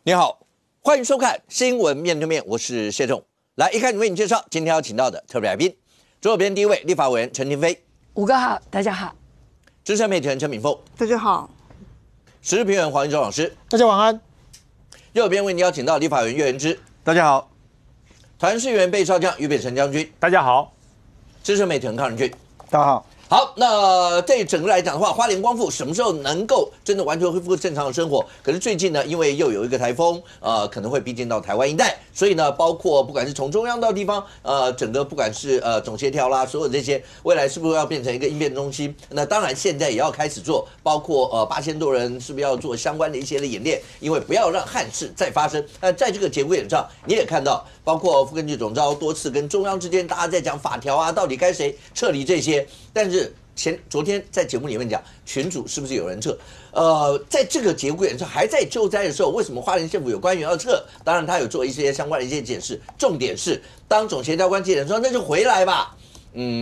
你好，欢迎收看《新闻面对面》，我是谢仲。来，一开始为你介绍今天要请到的特别来宾，左手边第一位立法委员陈亭妃5哥好，大家好；资深媒体人陈敏凤，大家好；时事评论黄一舟老师，大家晚安；右手边为你邀请到立法委员岳元之，大家好；团市议员备少将俞北辰将军，大家好；资深媒体人康仁俊，大家好。好，那对整个来讲的话，花莲光复什么时候能够真的完全恢复正常的生活？可是最近呢，因为又有一个台风，可能会逼近到台湾一带，所以呢，包括不管是从中央到地方，整个不管是总协调啦，所有这些，未来是不是要变成一个应变中心？那当然现在也要开始做，包括8000多人是不是要做相关的一些的演练？因为不要让憾事再发生。在这个节骨眼上，你也看到，包括副根据总召多次跟中央之间，大家在讲法条啊，到底该谁撤离这些，但是。昨天在节目里面讲群组是不是有人撤？在这个节骨眼上还在救灾的时候，为什么花莲县府有官员要撤？当然他有做一些相关的一些解释，重点是当总协调官接人说那就回来吧，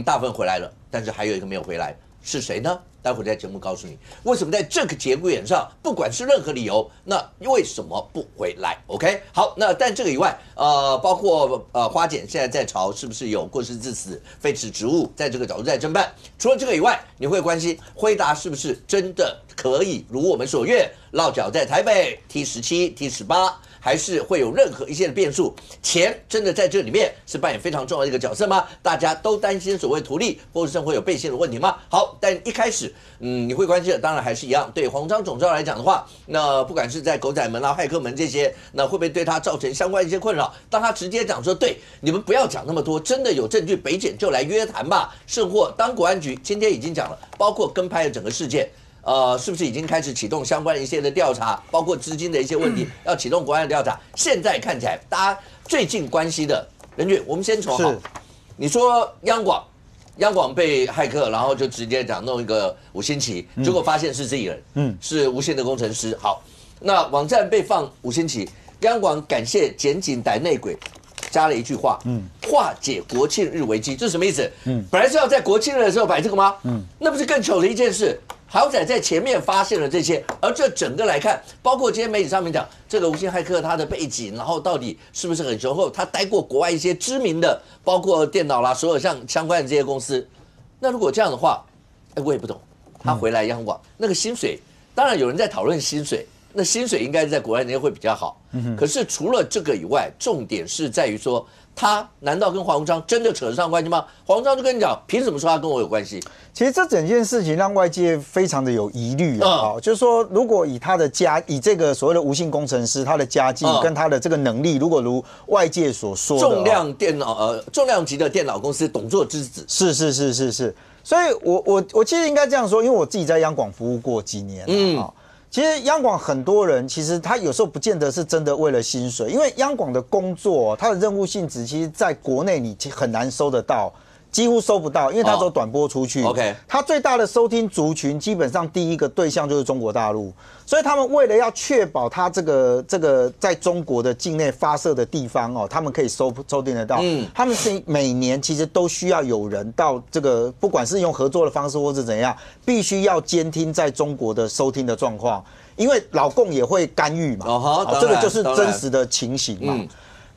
大部分回来了，但是还有一个没有回来，是谁呢？待会在节目告诉你，为什么在这个节骨眼上，不管是任何理由，那为什么不回来 ？OK， 好，那但这个以外，包括花检现在在朝是不是有过失致死、废止职务，在这个角度在侦办。除了这个以外，你会关心辉达是不是真的可以如我们所愿落脚在台北 T17、T18？还是会有任何一些的变数？钱真的在这里面是扮演非常重要的一个角色吗？大家都担心所谓图利或者会有背信的问题吗？好，但一开始，你会关心的当然还是一样。对黄章总召来讲的话，那不管是在狗仔门啊、骇客门这些，那会不会对他造成相关一些困扰？当他直接讲说，对你们不要讲那么多，真的有证据，北检就来约谈吧。甚或当国安局今天已经讲了，包括跟拍的整个事件。是不是已经开始启动相关的一些的调查，包括资金的一些问题，要启动国安的调查？现在看起来，大家最近关心的，仁俊，我们先从好，你说央广被骇客，然后就直接讲弄一个5星旗，结果发现是自己人，是无线的工程师。好，那网站被放5星旗，央广感谢检警逮内鬼。加了一句话，化解国庆日危机，这是什么意思？本来是要在国庆日的时候摆这个吗？那不是更糗的一件事？好歹在前面发现了这些，而这整个来看，包括今天媒体上面讲这个无线骇客他的背景，然后到底是不是很雄厚？他待过国外一些知名的，包括电脑啦，所有相关的这些公司。那如果这样的话，我也不懂，他回来央广那个薪水，当然有人在讨论薪水。那薪水应该在国外那边会比较好，可是除了这个以外，重点是在于说，他难道跟黄章真的扯得上关系吗？黄章就跟你讲，凭什么说他跟我有关系？其实这整件事情让外界非常的有疑虑啊，就是说，如果以他的以这个所谓的无线工程师他的家境跟他的这个能力，如果如外界所说的，重量级的电脑公司董座之子，是，所以我其实应该这样说，因为我自己在央广服务过几年啊。其实央广很多人，其实他有时候不见得是真的为了薪水，因为央广的工作，它的任务性质，其实在国内你很难收得到，几乎收不到，因为它只有短波出去。OK， 它最大的收听族群，基本上第一个对象就是中国大陆，所以他们为了要确保它这个在中国的境内发射的地方他们可以收听得到。他们是每年其实都需要有人到这个，不管是用合作的方式或是怎样，必须要监听在中国的收听的状况，因为老共也会干预嘛。这个就是真实的情形嘛。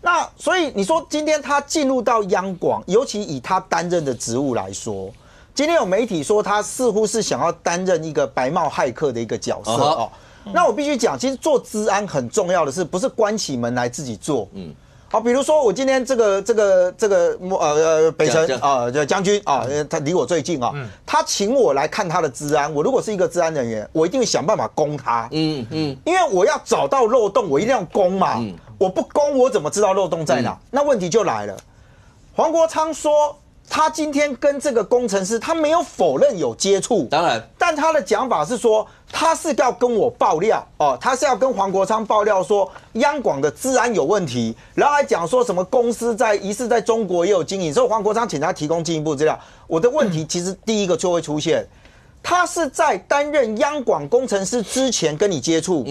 那所以你说今天他进入到央广，尤其以他担任的职务来说，今天有媒体说他似乎是想要担任一个白帽骇客的一个角色那我必须讲，其实做资安很重要的是，不是关起门来自己做。好，比如说我今天这个北辰将军他离我最近他请我来看他的资安，我如果是一个资安人员，我一定会想办法攻他。因为我要找到漏洞，我一定要攻嘛。我不攻，我怎么知道漏洞在哪？那问题就来了。黄国昌说，他今天跟这个工程师，他没有否认有接触，当然，但他的讲法是说，他是要跟我爆料他是要跟黄国昌爆料说央广的治安有问题，然后还讲说什么公司疑似在中国也有经营，所以黄国昌请他提供进一步资料。我的问题其实第一个就会出现，他是在担任央广工程师之前跟你接触，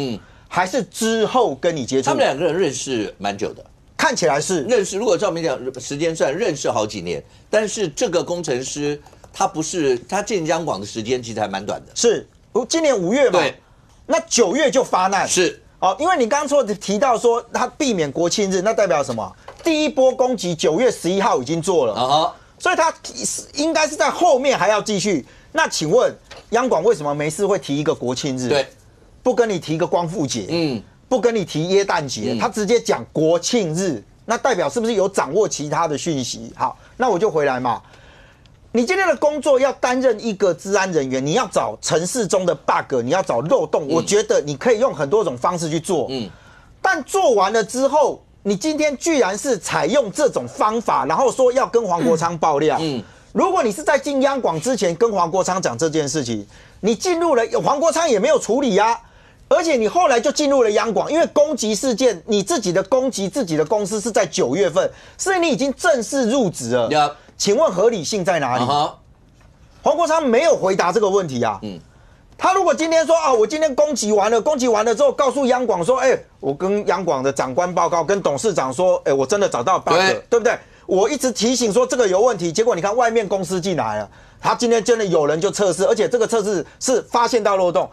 还是之后跟你接触？他们两个人认识蛮久的。看起来是认识，如果照明讲时间算，认识好几年。但是这个工程师他不是他进央广的时间其实还蛮短的，是今年5月嘛？对，那9月就发难，是哦，因为你刚刚提到说他避免国庆日，那代表什么？第一波攻击9月11号已经做了，所以他应该是在后面还要继续。那请问央广为什么没事会提一个国庆日？对，不跟你提一个光复节，不跟你提耶诞节，他直接讲国庆日，那代表是不是有掌握其他的讯息？好，那我就回来嘛。你今天的工作要担任一个治安人员，你要找程式中的 bug， 你要找漏洞，我觉得你可以用很多种方式去做，但做完了之后，你今天居然是采用这种方法，然后说要跟黄国昌爆料。如果你是在进央广之前跟黄国昌讲这件事情，你进入了黄国昌也没有处理啊，而且你后来就进入了央广，因为攻击事件，你自己的攻击自己的公司是在9月份，所以你已经正式入职了。请问合理性在哪里？黄国昌没有回答这个问题啊。他如果今天说啊，我今天攻击完了之后，告诉央广说，我跟央广的长官报告，跟董事长说，我真的找到 bug， 对不对？我一直提醒说这个有问题，结果你看外面公司进来了，他今天真的有人就测试，而且这个测试是发现到漏洞，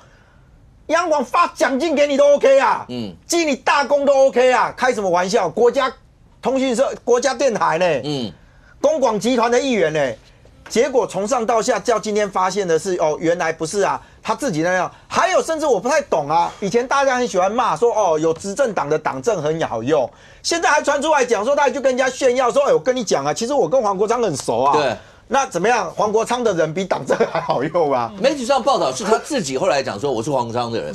央广发奖金给你都 OK 啊，记你大功都 OK 啊，开什么玩笑？国家通讯社、国家电台呢？公广集团的一员呢？结果从上到下，叫今天发现的是，原来不是啊，他自己那样。还有，甚至我不太懂啊，以前大家很喜欢骂说，有执政党的党政很好用，现在还传出来讲说，他就跟人家炫耀说，我跟你讲啊，其实我跟黄国昌很熟啊。对。那怎么样？黄国昌的人比党政还好用啊？媒体上报道是他自己后来讲说我是黄国昌的人，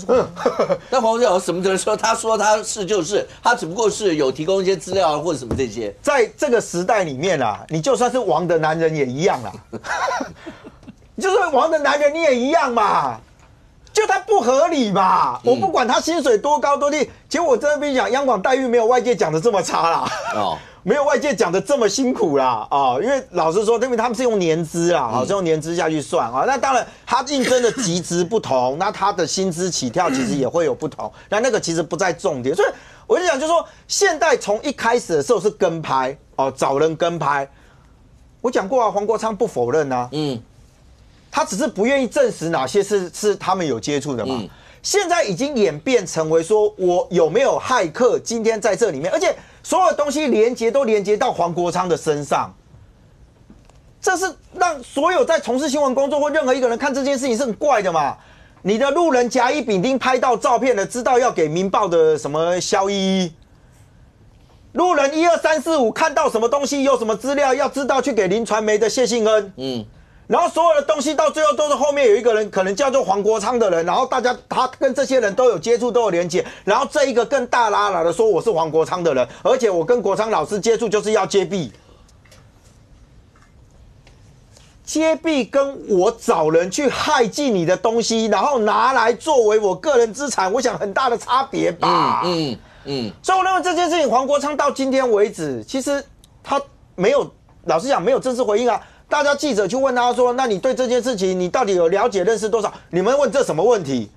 但黄国昌有什么人说他是就是，他只不过是有提供一些资料或者什么这些。在这个时代里面啊，你就算是王的男人也一样啦，就是王的男人你也一样嘛，就他不合理嘛。我不管他薪水多高多低，其实我真的跟你讲，央广待遇没有外界讲的这么差啦。没有外界讲的这么辛苦啦，因为老实说，因为他们是用年资啦，是用年资下去算啊。那当然，他应征的级职不同，那他的薪资起跳其实也会有不同。那个其实不在重点，所以我就讲，就是说，现在从一开始的时候是跟拍找人跟拍。我讲过啊，黄国昌不否认啊，他只是不愿意证实哪些是他们有接触的嘛。现在已经演变成为说，我有没有骇客今天在这里面，而且所有东西都连接到黄国昌的身上，这是让所有在从事新闻工作或任何一个人看这件事情是很怪的嘛。你的路人甲乙丙丁拍到照片了，知道要给民报的什么肖依依，路人1、2、3、4、5看到什么东西有什么资料，要知道去给林传媒的谢信恩，然后所有的东西到最后都是后面有一个人可能叫做黄国昌的人，然后他跟这些人都有接触，都有连结，然后这一个更大喇喇的说我是黄国昌的人，而且我跟国昌老师接触就是要揭弊，揭弊跟我找人去害进你的东西，然后拿来作为我个人资产，我想很大的差别吧。所以我认为这件事情，黄国昌到今天为止，其实他没有，老实讲没有正式回应啊。大家记者去问他说：“那你对这件事情，你到底有了解认识多少？”你们问这什么问题？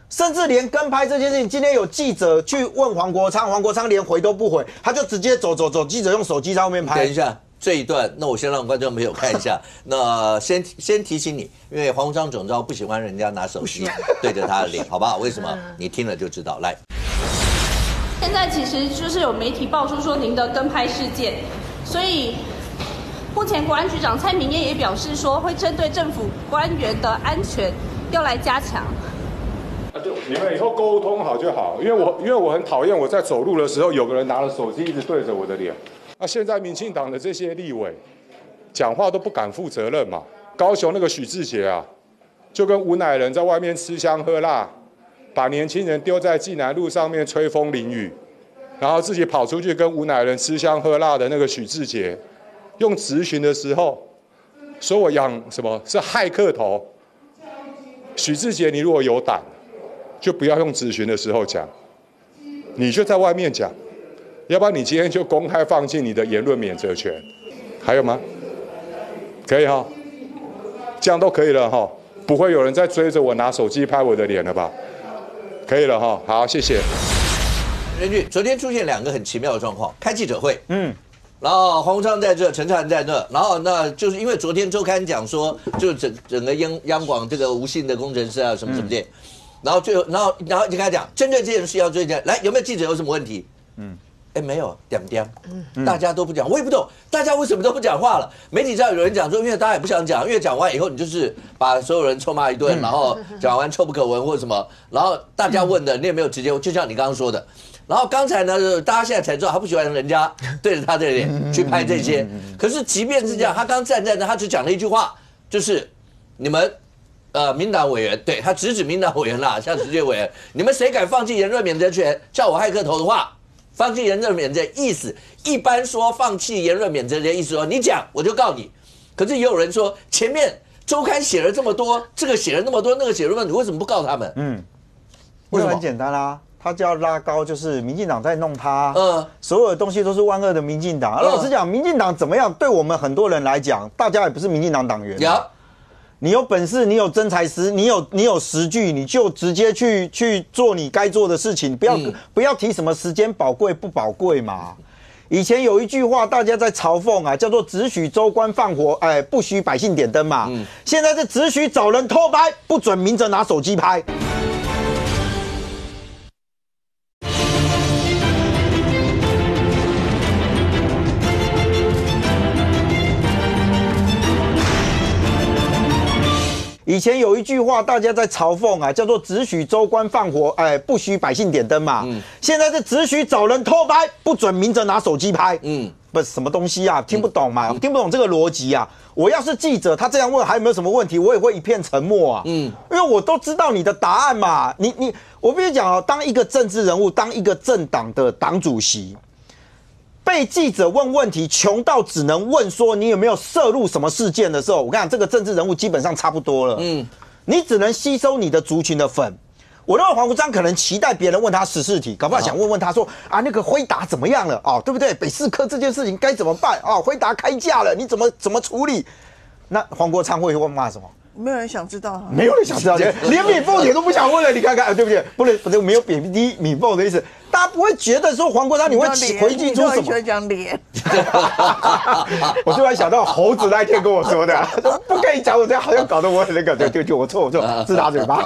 甚至连跟拍这件事情，今天有记者去问黄国昌，黄国昌连回都不回，他就直接走，记者用手机在后面拍。等一下，这一段，那我先让观众朋友看一下。那先提醒你，因为黄国昌总召不喜欢人家拿手机对着他的脸，好不好？为什么？你听了就知道。来，现在其实就是有媒体爆出说您的跟拍事件，所以。目前国安局长蔡明彥也表示说，会针对政府官员的安全要来加强。就你们以后沟通好就好，因为我很讨厌我在走路的时候有个人拿了手机一直对着我的脸。现在民进党的这些立委讲话都不敢负责任嘛。高雄那个许志杰啊，就跟吴乃仁在外面吃香喝辣，把年轻人丢在济南路上面吹风淋雨，然后自己跑出去跟吴乃仁吃香喝辣的那个许志杰。用质询的时候说我养什么是骇客头，许志杰，你如果有胆，就不要用质询的时候讲，你就在外面讲，要不然你今天就公开放弃你的言论免责权。还有吗？可以哈，这样都可以了哈，不会有人再追着我拿手机拍我的脸了吧？可以了哈，好，谢谢。任俊，昨天出现2个很奇妙的状况，开记者会，然后黄国昌在这，陈찬在那，然后那就是因为昨天周刊讲说，就整个央广这个吴姓的工程师啊什么的，然后最后，然后就跟他讲，针对这件事要追究，来有没有记者有什么问题？没有，大家都不讲，我也不懂，大家为什么都不讲话了？媒体上有人讲说，因为大家也不想讲，因为讲完以后你就是把所有人臭骂一顿，然后讲完臭不可闻或者什么，然后大家问的你也没有直接，就像你刚刚说的。然后刚才呢，大家现在才知道他不喜欢人家对着他的脸去拍这些。可是即便是这样，他刚站在那，他只讲了一句话，就是你们民党委员，对他直指民党委员啦，像直接委员，你们谁敢放弃言论免责权，叫我骇客头的话？放弃言论免责意思，一般说放弃言论免责的意思说，你讲我就告你。可是也有人说，前面周刊写了这么多，这个写了那么多，那个写了那么多，你为什么不告他们？为什么？很简单啦，他就要拉高，就是民进党在弄他，所有的东西都是万恶的民进党。老实讲，民进党怎么样，对我们很多人来讲，大家也不是民进党党员。你有本事，你有真材实，你有实据，你就直接去做你该做的事情，不要提什么时间宝贵不宝贵嘛。以前有一句话，大家在嘲讽啊，叫做只许州官放火，不许百姓点灯嘛。现在是只许找人偷拍，不准民众拿手机拍。以前有一句话，大家在嘲讽啊，叫做只许州官放火，不许百姓点灯嘛。现在是只许找人偷拍，不准民众拿手机拍。不是什么东西啊，听不懂嘛，听不懂这个逻辑啊。我要是记者，他这样问还有没有什么问题，我也会一片沉默啊。因为我都知道你的答案嘛。我必须讲哦，当一个政治人物，当一个政党的党主席，被记者问问题，穷到只能问说你有没有涉入什么事件的时候，我跟你讲，这个政治人物基本上差不多了。你只能吸收你的族群的粉。我认为黄国昌可能期待别人问他时事题，搞不好想问他说啊，那个辉达怎么样了？哦，对不对？北四科这件事情该怎么办？哦，辉达开价了，你怎么处理？那黄国昌会骂什么？没有人想知道，没有人想知道，连敏凤姐都不想问了。你看看，对不对？不能没有贬低敏凤的意思，大家不会觉得说黄国昌你会回击出什么？你喜欢讲脸。我突然想到猴子那一天跟我说的，说不可以讲我这样，好像搞得我很那个，对，我错，自打嘴巴。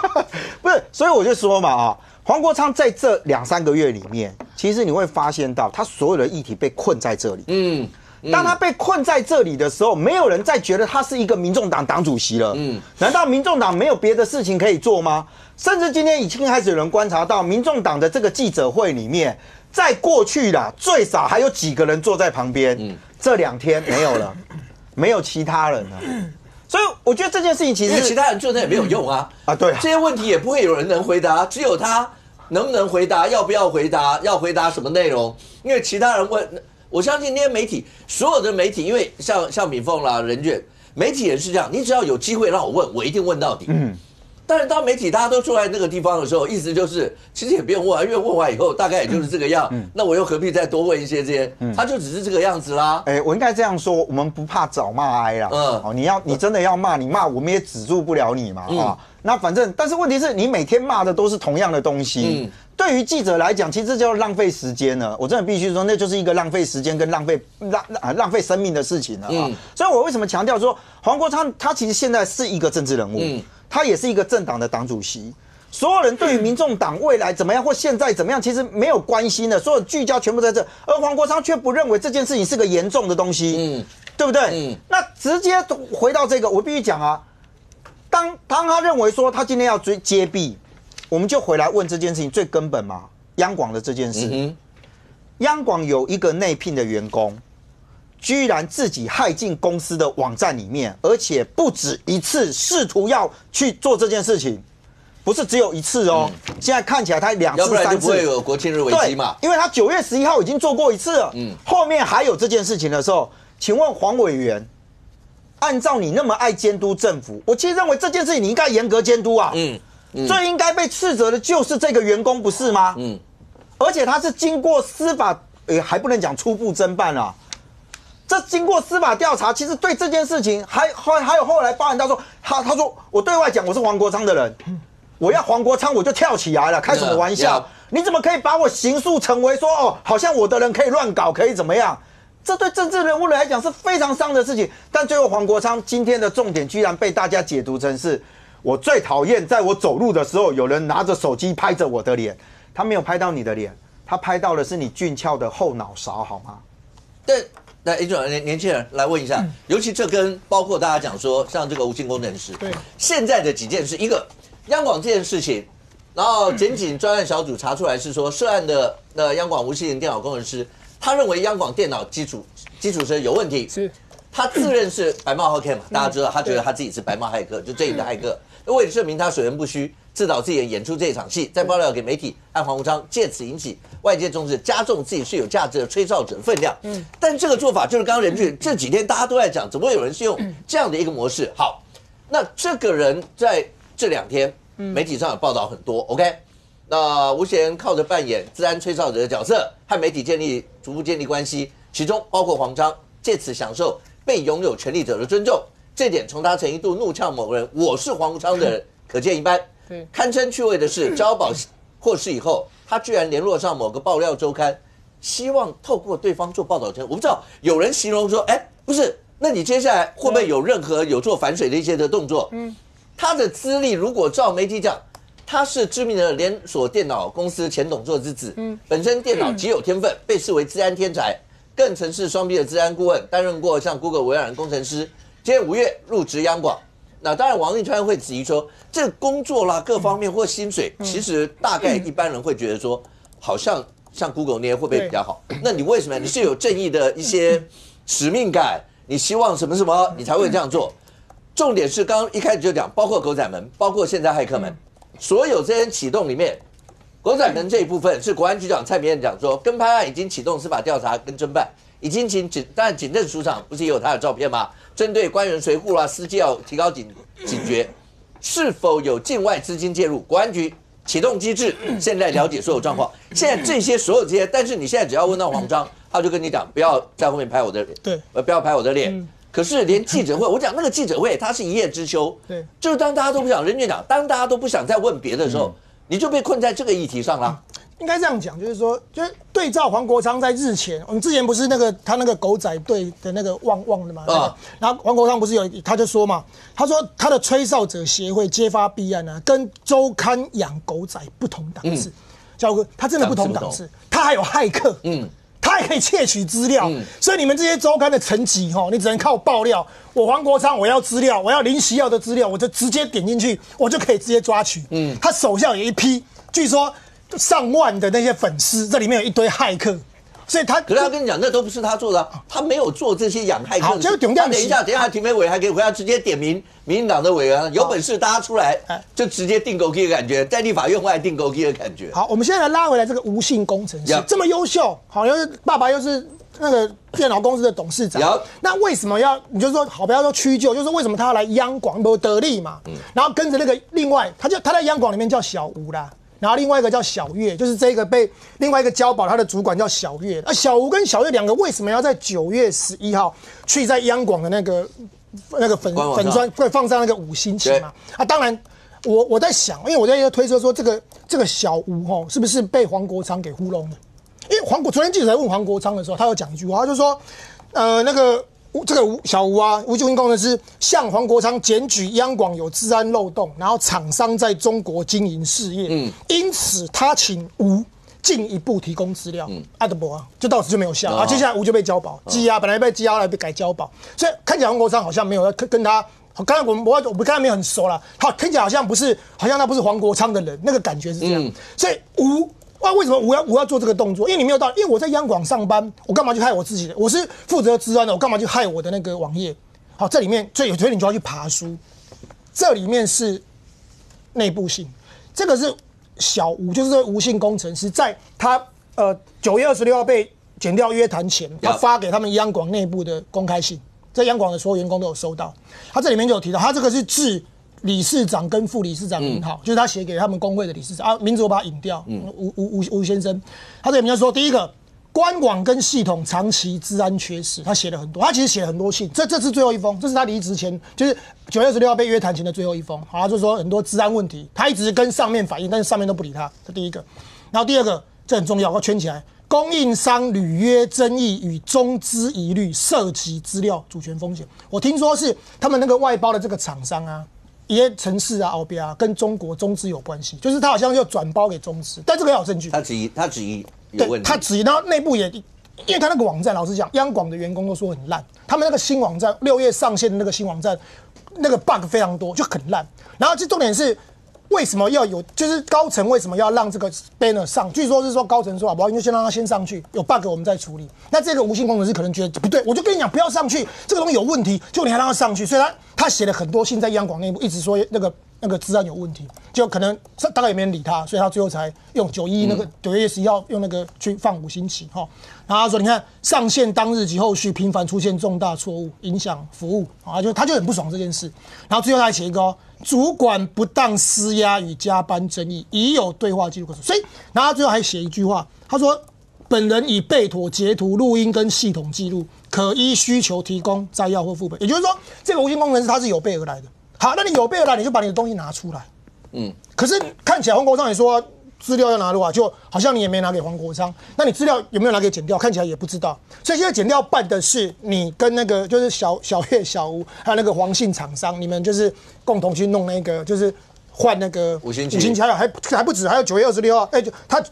不是，所以我就说嘛啊，黄国昌在这2-3个月里面，其实你会发现到他所有的议题被困在这里。当他被困在这里的时候，没有人再觉得他是一个民众党党主席了。难道民众党没有别的事情可以做吗？甚至今天已经开始有人观察到，民众党的这个记者会里面，在过去啦，最少还有几个人坐在旁边。这2天没有了，没有其他人了。所以我觉得这件事情其实，因为其他人坐那也没有用啊。对，这些问题也不会有人能回答，只有他能不能回答，要不要回答，要回答什么内容。因为其他人问。我相信那些媒体，所有的媒体，因为像敏凤啦、任卷，媒体也是这样，你只要有机会让我问，我一定问到底。但是当媒体大家都坐在那个地方的时候，意思就是其实也不用问啊，因为问完以后大概也就是这个样。那我又何必再多问一些这些？他就只是这个样子啦。我应该这样说，我们不怕找骂挨啦。你真的要骂，你骂我们也止住不了你嘛。那反正，但是问题是你每天骂的都是同样的东西。对于记者来讲，其实这叫浪费时间了。我真的必须说，那就是一个浪费时间跟浪费生命的事情了啊。所以我为什么强调说，黄国昌他其实现在是一个政治人物，他也是一个政党的党主席。所有人对于民众党未来怎么样或现在怎么样，其实没有关心的，所有聚焦全部在这，而黄国昌却不认为这件事情是个严重的东西，对不对？那直接回到这个，我必须讲啊，当他认为说他今天要揭弊。我们就回来问这件事情最根本嘛，央广的这件事，央广有一个内聘的员工，居然自己害进公司的网站里面，而且不止一次试图要去做这件事情，不是只有一次哦。现在看起来他2次3次，要不然就不会有国庆日危机嘛。因为他9月11号已经做过一次了，后面还有这件事情的时候，请问黄委员，按照你那么爱监督政府，我其实认为这件事情你应该严格监督啊。最应该被斥责的就是这个员工，不是吗？而且他是经过司法，还不能讲初步侦办啊。这经过司法调查，其实对这件事情还有后来包含到说，他说我对外讲我是黄国昌的人，我要黄国昌我就跳起来了，开什么玩笑？你怎么可以把我形塑成为说哦，好像我的人可以乱搞，可以怎么样？这对政治人物来讲是非常伤的事情。但最后黄国昌今天的重点居然被大家解读成是。我最讨厌在我走路的时候有人拿着手机拍着我的脸，他没有拍到你的脸，他拍到的是你俊俏的后脑勺，好吗？对。那一种年轻人来问一下，尤其这跟包括大家讲说，像这个无线工程师，对，现在的几件事，一个央广这件事情，然后检警专案小组查出来是说，涉案的央广无线电脑工程师，他认为央广电脑基础设施有问题，是，他自认是白帽骇客嘛，大家知道，他觉得他自己是白帽骇客，就这里的骇客，为了证明他水源不虚，自导自演演出这一场戏，再爆料给媒体，按黄国昌，借此引起外界重视，加重自己是有价值的吹哨者的分量。但这个做法就是刚刚任俊这几天大家都在讲，怎么会有人是用这样的一个模式？好，那这个人在这2天媒体上有报道很多 ，OK？ 那吴显靠着扮演治安吹哨者的角色，和媒体逐步建立关系，其中包括黄章，借此享受被拥有权力者的尊重。这点从他曾一度怒呛某个人“我是黄国昌”的人可见一斑。堪称趣味的是，交保获释以后，他居然联络上某个爆料周刊，希望透过对方做报道权。我不知道有人形容说，不是，那你接下来会不会有任何有做反水的一些的动作？他的资历如果照媒体讲，他是知名的连锁电脑公司前董座之子，本身电脑极有天分，被视为资安天才，更曾是双臂的资安顾问，担任过像 Google 微软工程师。今年5月入职央广。那当然，王一川会质疑说，这个工作啦，各方面或薪水，其实大概一般人会觉得说，好像 Google 那些会不会比较好？那你为什么？你是有正义的一些使命感，你希望什么什么，你才会这样做？重点是刚刚一开始就讲，包括狗仔门，包括现在骇客门，所有这些启动里面，狗仔门这一部分是国安局长蔡明燕讲说，跟拍案已经启动司法调查跟侦办，已经当然警政署长不是也有他的照片吗？针对官员随扈啦、司机要提高警觉，是否有境外资金介入？国安局启动机制，现在了解所有状况。现在这些所有这些，但是你现在只要问到黄章，他就跟你讲，不要在后面拍我的脸，对，不要拍我的脸。可是连记者会，我讲那个记者会，它是一叶知秋，对，就是当大家都不想，任院长，当大家都不想再问别的时候，你就被困在这个议题上了。应该这样讲，就是说，就是对照黄国昌在日前，我们之前不是他那个狗仔队的那个旺的嘛，然后黄国昌不是他就说嘛，他说他的吹哨者协会揭发弊案啊，跟周刊养狗仔不同档次，教哥他真的不同档次，他还有骇客，他还可以窃取资料，所以你们这些周刊的层级你只能靠爆料。我黄国昌我要资料，我要林习耀的资料，我就直接点进去，我就可以直接抓取。他手下有一批，据说上万的那些粉丝，这里面有一堆骇客，所以他可是他跟你讲，那都不是他做的，他没有做这些养骇客。就等一下，庭委还可以回来直接点名民进党的委员，有本事大家出来就直接定勾 K 的感觉，在立法院外定勾 K 的感觉。好，我们现在来拉回来这个吴姓工程师，这么优秀，好，又是爸爸又是那个电脑公司的董事长，那为什么你就说好不要说屈就，就是为什么他要来央广不得力嘛？然后跟着那个另外，他在央广里面叫小吴啦。然后另外一个叫小月，就是这个被另外一个交保他的主管叫小月。小吴跟小月两个为什么要在9月11号去在央广的那个粉专会放上那个5星旗嘛？当然我在想，因为我在推测说这个小吴是不是被黄国昌给糊弄了？因为昨天记者在问黄国昌的时候，他有讲一句话，他就说这个小吴啊，吴姓工程师向黄国昌检举央广有治安漏洞，然后厂商在中国经营事业，因此他请吴进一步提供资料，阿德伯就到此就没有效，接下来吴就被交保，羁押本来被羁押，后来被改交保，所以看起来黄国昌好像没有要跟他，刚才我们跟他没有很熟了，好，听起来好像他不是黄国昌的人，那个感觉是这样，所以吴。为什么我要做这个动作？因为你没有道理，因为我在央广上班，我干嘛去害我自己的？我是负责治安的，我干嘛去害我的那个网页？好，这里面所以你就要去爬书，这里面是内部信，这个是小吴，就是这个吴姓工程师，在他9月26号被检调约谈前，他发给他们央广内部的公开信，在央广的所有员工都有收到。他这里面就有提到，他这个是致理事长跟副理事长名号，就是他写给他们工会的理事长名字我把它引掉。吴先生，他这里面说，第一个，官网跟系统长期治安缺失，他写了很多，他其实写了很多信，这是最后一封，这是他离职前，就是9月26号被约谈前的最后一封。好，他就说很多治安问题，他一直跟上面反映，但是上面都不理他，这第一个。然后第二个，这很重要，我要圈起来。供应商履约争议与中资疑虑涉及资料主权风险。我听说是他们那个外包的这个厂商啊，一些城市啊、后边啊，跟中国中资有关系，就是他好像就转包给中资，但这个要有证据。他质疑有问题，他质疑，然后内部也，因为他那个网站，老实讲，央广的员工都说很烂，他们那个新网站6月上线的那个新网站，那个 bug 非常多，就很烂。然后这重点是。为什么要有？就是高层为什么要让这个 banner 上？据说是说高层说好不好，你就先让他先上去，有 bug 我们再处理。那这个无心工程师可能觉得不对，我就跟你讲不要上去，这个东西有问题，就你还让他上去，所以他写了很多信在央广内部，一直说那个治安有问题，就可能大概也没人理他，所以他最后才用911那个9月11号用那个去放5星旗哈。然后他说你看上线当日及后续频繁出现重大错误，影响服务啊，他就很不爽这件事。然后最后他还写一个主管不当施压与加班争议已有对话记录可述，所以然后他最后还写一句话，他说本人已备妥截图、录音跟系统记录，可依需求提供摘要或副本。也就是说，这个无心工程师他是有备而来的。好，那你有备而来，你就把你的东西拿出来。可是看起来黄国昌也说资料要拿入啊，就好像你也没拿给黄国昌，那你资料有没有拿给检调？看起来也不知道。所以现在检调办的是你跟那个就是小月、小吴还有那个黄姓厂商，你们就是共同去弄那个就是换那个5星旗，还不止，还有9月26号，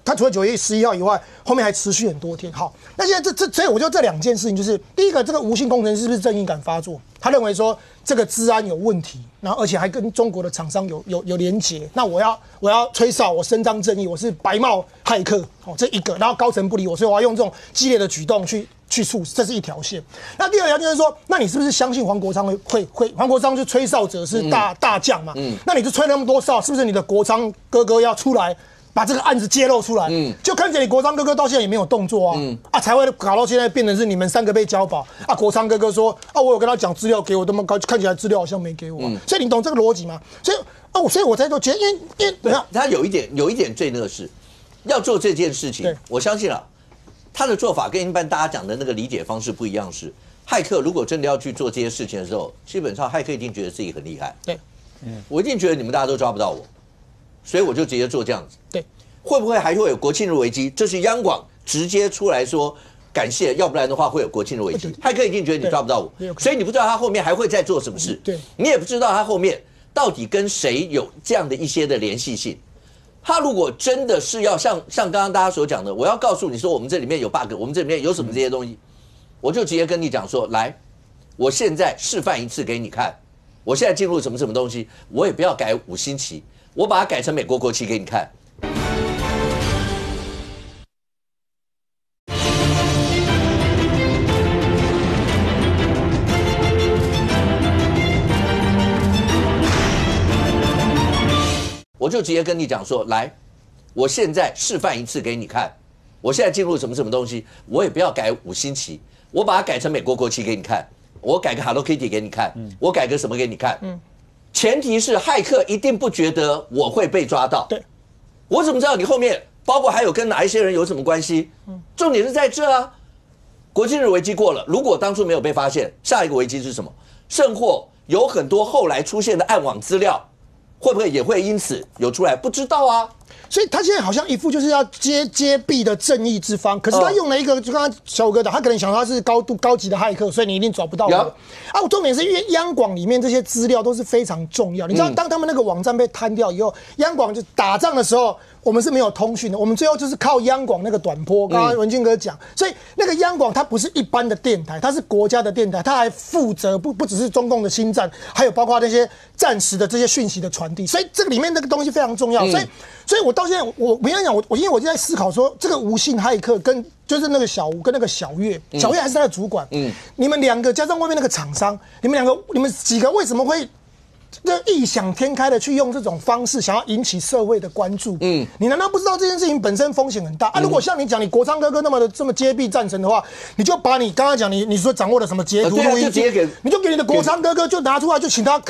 他除了9月11号以外，后面还持续很多天。好，那现在所以我觉得这2件事情，就是第一个，这个无心工程师是不是正义感发作？他认为说这个治安有问题，然后而且还跟中国的厂商有连结，那我要吹哨，我伸张正义，我是白帽骇客，这一个，然后高层不理我，所以我要用这种激烈的举动去促使，这是一条线。那第二条就是说，那你是不是相信黄国昌会黄国昌就吹哨者是大将嘛？那你就吹那么多哨，是不是你的国昌哥哥要出来把这个案子揭露出来？就看起来你国昌哥哥到现在也没有动作啊，才会搞到现在变成是你们3个被交保啊。国昌哥哥说啊，我有跟他讲资料给我，那么高，看起来资料好像没给我，所以你懂这个逻辑吗？所以我才说，因为他有一点罪恶是，要做这件事情，我相信他的做法跟一般大家讲的那个理解方式不一样，是骇客如果真的要去做这些事情的时候，基本上骇客一定觉得自己很厉害。对，我一定觉得你们大家都抓不到我，所以我就直接做这样子。对，会不会还会有国庆日危机？这是央广直接出来说感谢，要不然的话会有国庆日危机。骇客一定觉得你抓不到我，所以你不知道他后面还会再做什么事。对，你也不知道他后面到底跟谁有这样的一些的联系性。他如果真的是要像刚刚大家所讲的，我要告诉你说我们这里面有 bug， 我们这里面有什么这些东西，我就直接跟你讲说，来，我现在示范一次给你看，我现在进入什么东西，我也不要改5星旗，我把它改成美国国旗给你看。我就直接跟你讲说，来，我现在示范一次给你看，我现在进入什么东西，我也不要改5星旗，我把它改成美国国旗给你看，我改个 Hello Kitty 给你看，我改个什么给你看，前提是骇客一定不觉得我会被抓到。对，我怎么知道你后面包括还有跟哪一些人有什么关系？重点是在这啊，国庆日危机过了，如果当初没有被发现，下一个危机是什么？甚或有很多后来出现的暗网资料。会不会也会因此有出来？不知道啊。所以他现在好像一副就是要揭弊的正义之方，可是他用了一个，就刚刚小五哥讲，他可能想他是高级的骇客，所以你一定找不到我。我重点是因为央广里面这些资料都是非常重要。你知道，当他们那个网站被摊掉以后，央广就打仗的时候，我们是没有通讯的，我们最后就是靠央广那个短波。刚刚文俊哥讲，所以那个央广它不是一般的电台，它是国家的电台，它还负责不只是中共的心战，还有包括那些战时的这些讯息的传递。所以这个里面那个东西非常重要。所以我到现在我没有讲，因为我就在思考说，这个无姓骇客跟就是那个小吴跟那个小月，小月还是他的主管，你们2个加上外面那个厂商，你们几个为什么会异想天开的去用这种方式，想要引起社会的关注？你难道不知道这件事情本身风险很大啊？如果像你讲，你国昌哥哥这么揭弊赞成的话，你就把你刚刚讲你说掌握的什么截图录音，你就给你的国昌哥哥就拿出来，就请他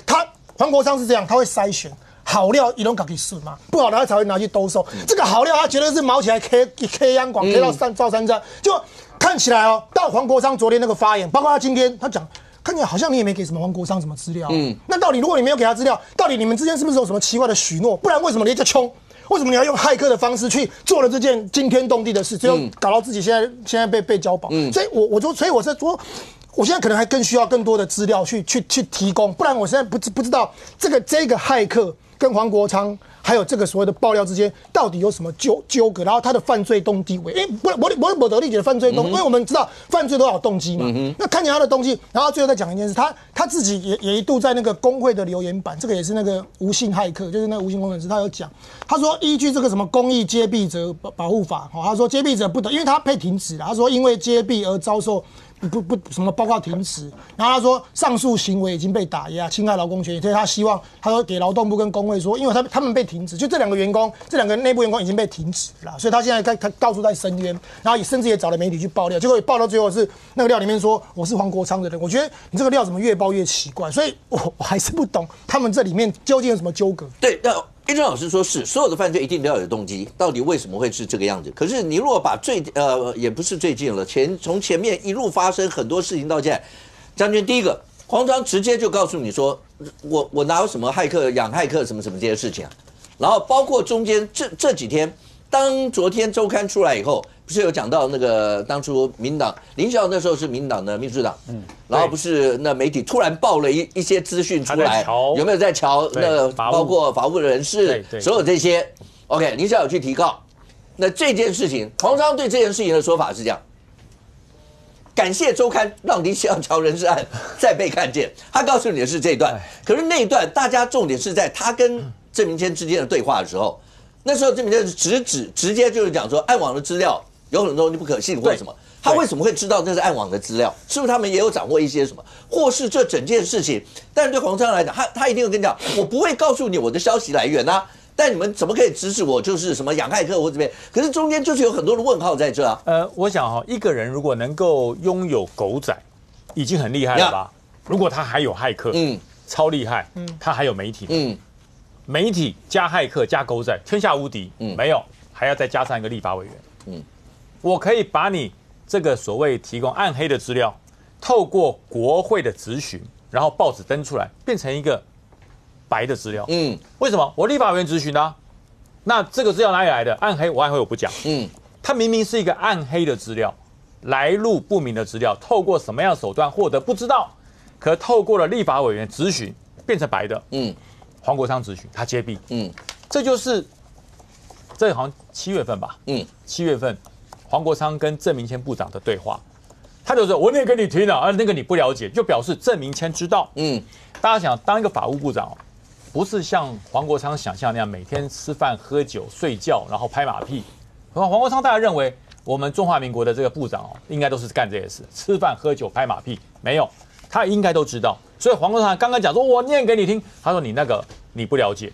黄国昌是这样，他会筛选。好料一拢搞去损嘛，不好的他才会拿去兜售。这个好料他绝对是毛起来 K 央广 K 到赵三站，就看起来到黄国昌昨天那个发言，包括他今天他讲，看起来好像你也没给什么黄国昌什么资料。那到底如果你没有给他资料，到底你们之间是不是有什么奇怪的许诺？不然为什么你在冲？为什么你要用骇客的方式去做了这件惊天动地的事，最后搞到自己现在被交保？所以我是说。我现在可能还更需要更多的资料去提供，不然我现在不知道这个骇客跟黄国昌还有这个所谓的爆料之间到底有什么纠葛，然后他的犯罪动机为，我得理解的犯罪动机，因为我们知道犯罪都要有动机嘛，那看起来他的动机，然后最后再讲一件事，他自己也一度在那个工会的留言板，这个也是那个无姓骇客，就是那个无姓工程师，他有讲，他说依据这个什么公益揭弊者保护法，他说揭弊者不得，因为他被停职了，他说因为揭弊而遭受。不什么报告停职，然后他说上述行为已经被打压，侵害劳工权益，所以他希望他说给劳动部跟工会说，因为他们被停职，就这两个内部员工已经被停职了，所以他现在他到处在申冤，然后甚至也找了媒体去爆料，结果爆到最后是那个料里面说我是黄国昌的人，我觉得你这个料怎么越爆越奇怪，所以我还是不懂他们这里面究竟有什么纠葛。对，那一中老师说是所有的犯罪一定都要有动机，到底为什么会是这个样子？可是你如果把也不是最近了，从前面一路发生很多事情到现在，将军第一个黄章直接就告诉你说，我哪有什么骇客养骇客什么这些事情啊？然后包括中间这几天，当昨天周刊出来以后，不是有讲到那个当初民党林孝那时候是民党的秘书长，然后不是那媒体突然爆了一些资讯出来，有没有在瞧那包括法务人士，所有这些 ，OK， 林孝有去提告。那这件事情，黄章对这件事情的说法是这样：感谢周刊让林孝桥人事案再被看见。他告诉你的是这一段，可是那一段大家重点是在他跟郑明谦之间的对话的时候。那时候郑明谦直接就是讲说，暗网的资料有很多东西不可信或者什么，他为什么会知道那是暗网的资料？是不是他们也有掌握一些什么？或是这整件事情？但是对黄章来讲，他一定会跟你讲，我不会告诉你我的消息来源啊，但你们怎么可以指使我就是什么养骇客或这边？可是中间就是有很多的问号在这啊。我想一个人如果能够拥有狗仔，已经很厉害了吧？如果他还有骇客，超厉害，他还有媒体，媒体加骇客加狗仔，天下无敌。没有，还要再加上一个立法委员。我可以把你这个所谓提供暗黑的资料，透过国会的质询，然后报纸登出来，变成一个白的资料。为什么？我立法委员质询啊，那这个资料哪里来的？暗黑，我不讲。它明明是一个暗黑的资料，来路不明的资料，透过什么样的手段获得不知道，可透过了立法委员质询变成白的。黄国昌质询，他揭弊。这就是这好像7月份吧。7月份，黄国昌跟郑明谦部长的对话，他就说：“我念给你听了，那个你不了解，就表示郑明谦知道。”大家想当一个法务部长，不是像黄国昌想象那样每天吃饭、喝酒、睡觉，然后拍马屁。黄国昌大家认为我们中华民国的这个部长应该都是干这些事，吃饭、喝酒、拍马屁，没有，他应该都知道。所以黄国昌刚刚讲说：“我念给你听。”他说：“你那个你不了解。”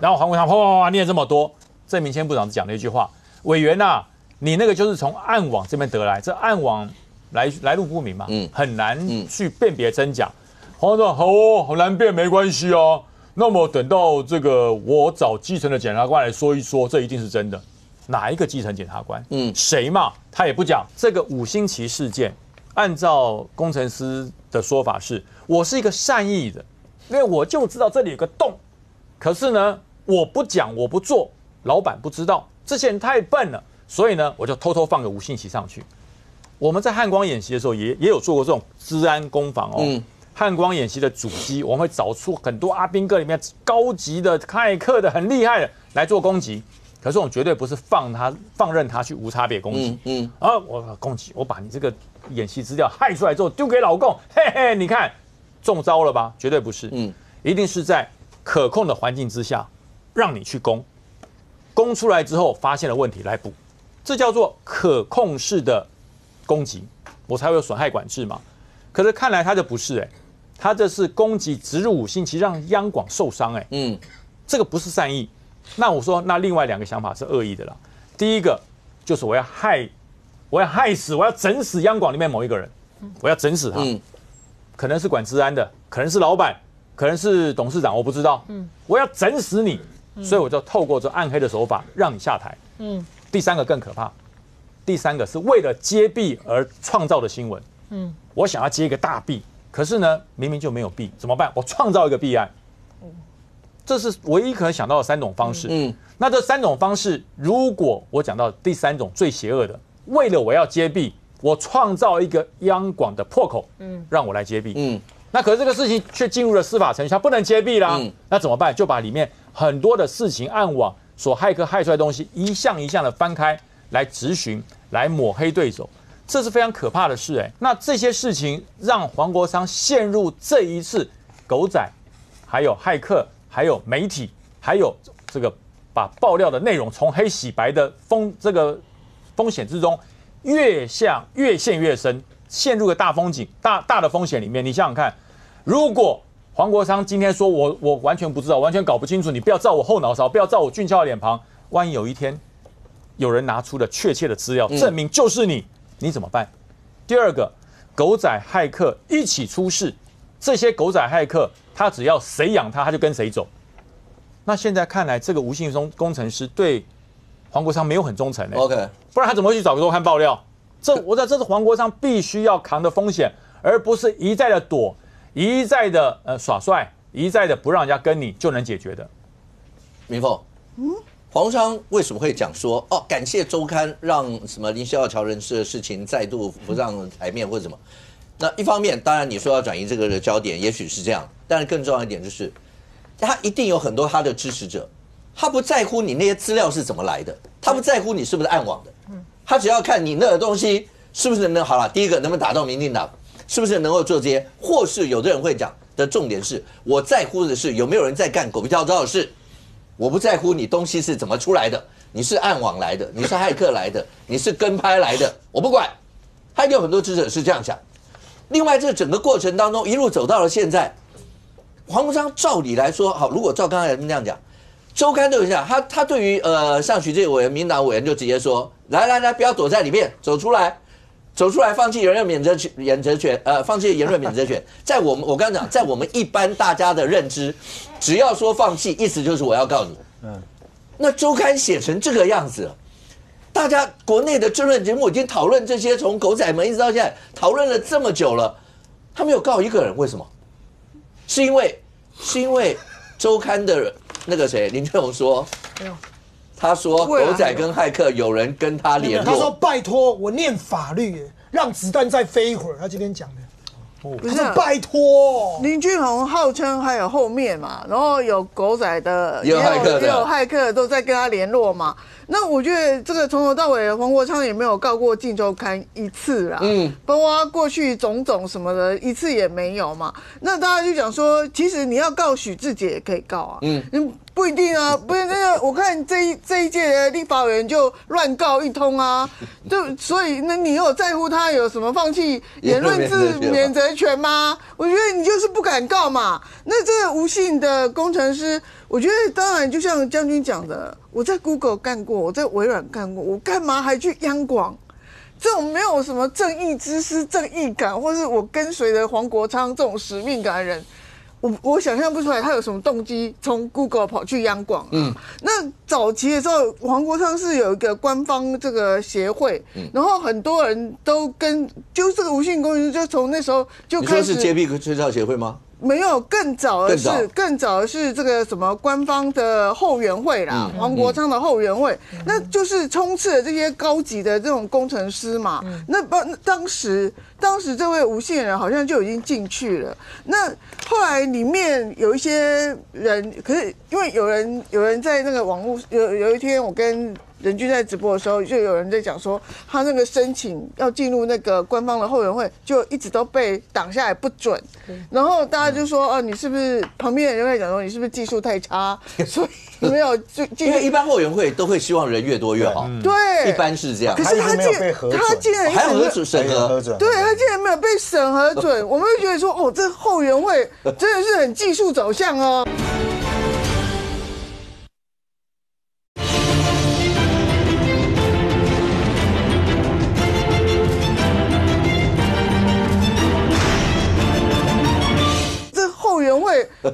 然后黄国昌哗念这么多，郑明谦部长讲了一句话：“委员啊，你那个就是从暗网这边得来，这暗网来路不明嘛，很难去辨别真假。”黄国昌好哦，很难辨没关系啊。那么等到这个我找基层的检察官来说一说，这一定是真的。哪一个基层检察官？谁嘛？他也不讲。这个5星旗事件，按照工程师的说法是，我是一个善意的，因为我就知道这里有个洞，可是呢，我不讲，我不做，老板不知道，这些人太笨了，所以呢，我就偷偷放个5星旗上去。我们在汉光演习的时候也有做过这种治安攻防汉光演习的主机，我们会找出很多阿兵哥里面高级的骇客的很厉害的来做攻击，可是我们绝对不是放任他去无差别攻击。我攻击，我把你这个演习资料害出来之后丢给老共，嘿嘿，你看中招了吧？绝对不是，一定是在可控的环境之下让你去攻出来之后发现了问题来补，这叫做可控式的攻击，我才会有损害管制嘛。可是看来他这不是他这是攻击植入5星旗，让央广受伤这个不是善意。那我说，那另外2个想法是恶意的啦。第一个就是我要害死，我要整死央广里面某一个人，我要整死他，可能是管治安的，可能是老板，可能是董事长，我不知道，我要整死你，所以我就透过这暗黑的手法让你下台。第3个更可怕，第3个是为了揭弊而创造的新闻。我想要接一个大弊，可是呢，明明就没有弊，怎么办？我创造一个弊案。这是唯一可能想到的3种方式。那这3种方式，如果我讲到第3种最邪恶的，为了我要揭弊，我创造一个央广的破口，让我来揭弊，那可是这个事情却进入了司法程序，它不能揭弊啦，那怎么办？就把里面很多的事情暗网所骇客害出来的东西一项一项的翻开来质询，来抹黑对手，这是非常可怕的事那这些事情让黄国昌陷入这一次狗仔，还有骇客，还有媒体，还有这个把爆料的内容从黑洗白的风险之中越陷越深，陷入个大风景大的风险里面。你想想看，如果黄国昌今天说我完全不知道，完全搞不清楚，你不要照我后脑勺，不要照我俊俏的脸庞，万一有一天有人拿出了确切的资料证明就是你怎么办？第二个，狗仔骇客一起出事，这些狗仔骇客他只要谁养他就跟谁走。那现在看来，这个吴信松工程师对黄国昌没有很忠诚OK， 不然他怎么会去找周刊爆料？这是黄国昌必须要扛的风险，而不是一再的躲，一再的耍帅，一再的不让人家跟你就能解决的。明凤，黄国昌为什么会讲说感谢周刊让什么林孝桥人士的事情再度浮上台面或者什么？那一方面，当然你说要转移这个的焦点，也许是这样，但是更重要一点就是，他一定有很多他的支持者，他不在乎你那些资料是怎么来的，他不在乎你是不是暗网的，他只要看你那个东西是不是能好了。第一个能不能打到民进党，是不是能够做这些，或是有的人会讲的重点是，我在乎的是有没有人在干狗屁倒灶的事，我不在乎你东西是怎么出来的，你是暗网来的，你是骇客来的，你是跟拍来的，我不管。他有很多支持者是这样想。另外，这整个过程当中一路走到了现在，黄国昌照理来说，好，如果照刚才那样讲，周刊都有讲，他对于像许志委员、民党委员就直接说，来，不要躲在里面，走出来，放弃言论免责权，放弃言论免责权。在我刚刚讲，在我们一般大家的认知，只要说放弃，意思就是我要告你。那周刊写成这个样子了。大家国内的政论节目已经讨论这些，从狗仔门一直到现在讨论了这么久了，他没有告一个人，为什么？是因为周刊的那个谁林俊宏说，他说狗仔跟骇客有人跟他联络，他说拜托我念法律，让子弹再飞一会儿。他今天讲的。不是拜托，林俊宏号称还有后面嘛，然后有狗仔的，也有骇客都在跟他联络嘛。那我觉得这个从头到尾，黄国昌也没有告过《镜周刊》一次啦，包括过去种种什么的，一次也没有嘛。那大家就讲说，其实你要告许志杰也可以告啊，不一定啊，不是那个，我看这一届的立法委员就乱告一通啊，就所以那你有在乎他有什么放弃言论免责权吗？我觉得你就是不敢告嘛。那这个吴姓的工程师，我觉得当然就像将军讲的，我在 Google 干过，我在微软干过，我干嘛还去央广？这种没有什么正义之师、正义感，或是我跟随着黄国昌这种使命感的人。我想象不出来他有什么动机从 Google 跑去央广那早期的时候，黄国昌是有一个官方这个协会，然后很多人都就这个吴姓工程师就从那时候就开始。你说是揭弊吹哨协会吗？没有，更早的是这个什么官方的后援会啦，黄国昌的后援会，那就是充斥了这些高级的这种工程师嘛。那当时这位吴姓人好像就已经进去了。那后来里面有一些人，可是因为有人在那个网络有一天我跟人均在直播的时候，就有人在讲说，他那个申请要进入那个官方的后援会，就一直都被挡下来不准。然后大家就说，你是不是旁边的人会讲说，你是不是技术太差，所以没有就因为一般后援会都会希望人越多越好，对，一般是这样。可是他竟然还有审核，对他竟然没有被审核准，我们会觉得说，这后援会真的是很技术走向哦。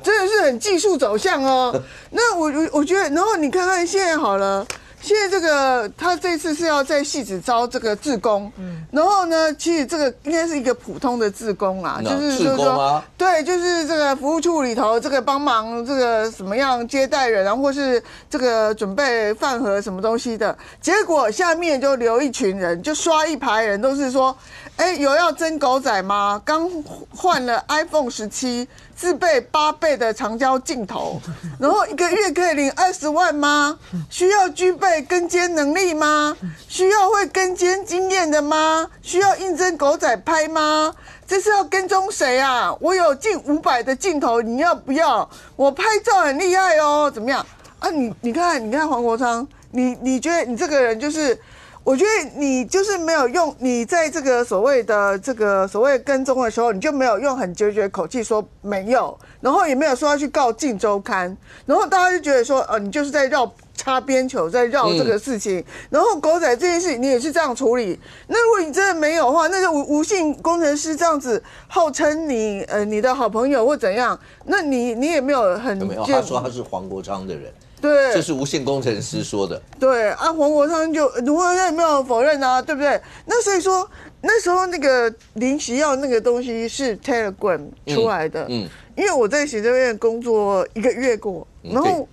真的是很技术走向哦。那我觉得，然后你看看现在好了，现在这个他这次是要在戏子招这个志工，然后呢，其实这个应该是一个普通的志工啦，就是说，对，就是这个服务处里头这个帮忙这个什么样接待人啊，或是这个准备饭盒什么东西的，结果下面就留一群人，就刷一排人，都是说，哎，有要争狗仔吗？刚换了 iPhone 17。自备8倍的长焦镜头，然后1个月可以领20万吗？需要具备跟监能力吗？需要会跟监经验的吗？需要应征狗仔拍吗？这是要跟踪谁啊？我有近500的镜头，你要不要？我拍照很厉害哦，怎么样啊？你看黄国昌，你觉得你这个人就是？我觉得你就是没有用，你在这个所谓跟踪的时候，你就没有用很决绝的口气说没有，然后也没有说要去告《镜周刊》，然后大家就觉得说，你就是在绕擦边球，在绕这个事情。然后狗仔这件事，你也是这样处理。那如果你真的没有的话，那个无姓工程师这样子号称你的好朋友或怎样，那你也没有很没有，他说他是黄国昌的人。对，这是无线工程师说的。对啊，黄国昌也没有否认啊，对不对？那所以说那时候那个林习耀那个东西是 Telegram 出来的，因为我在行政院工作1个月过，然后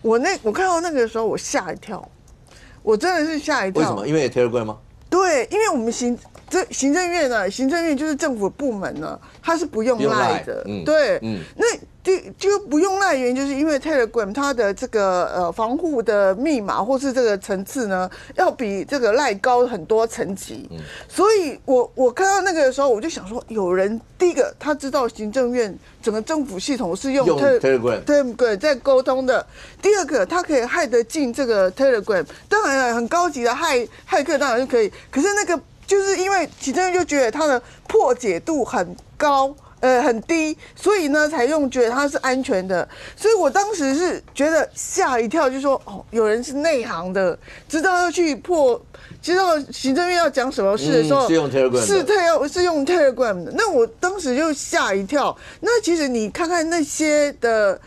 我看到那个时候我吓一跳，我真的是吓一跳。为什么？因为有 Telegram 吗？对，因为我们行政院呢，行政院就是政府部门呢，它是不用赖的，对，那就不用赖，原因就是因为 Telegram 它的这个防护的密码或是这个层次呢，要比这个赖高很多层级，所以我看到那个的时候，我就想说，有人第一个他知道行政院整个政府系统是用 Telegram 在沟通的，第二个他可以害得进这个 Telegram， 当然很高级的骇客当然就可以，可是那个就是因为行政院就觉得它的破解度很高。很低，所以呢才觉得它是安全的，所以我当时是觉得吓一跳，就说有人是内行的，知道要去知道行政院要讲什么事的时候，是用 Telegram 是用 Telegram 的，那我当时就吓一跳。那其实你看看那些的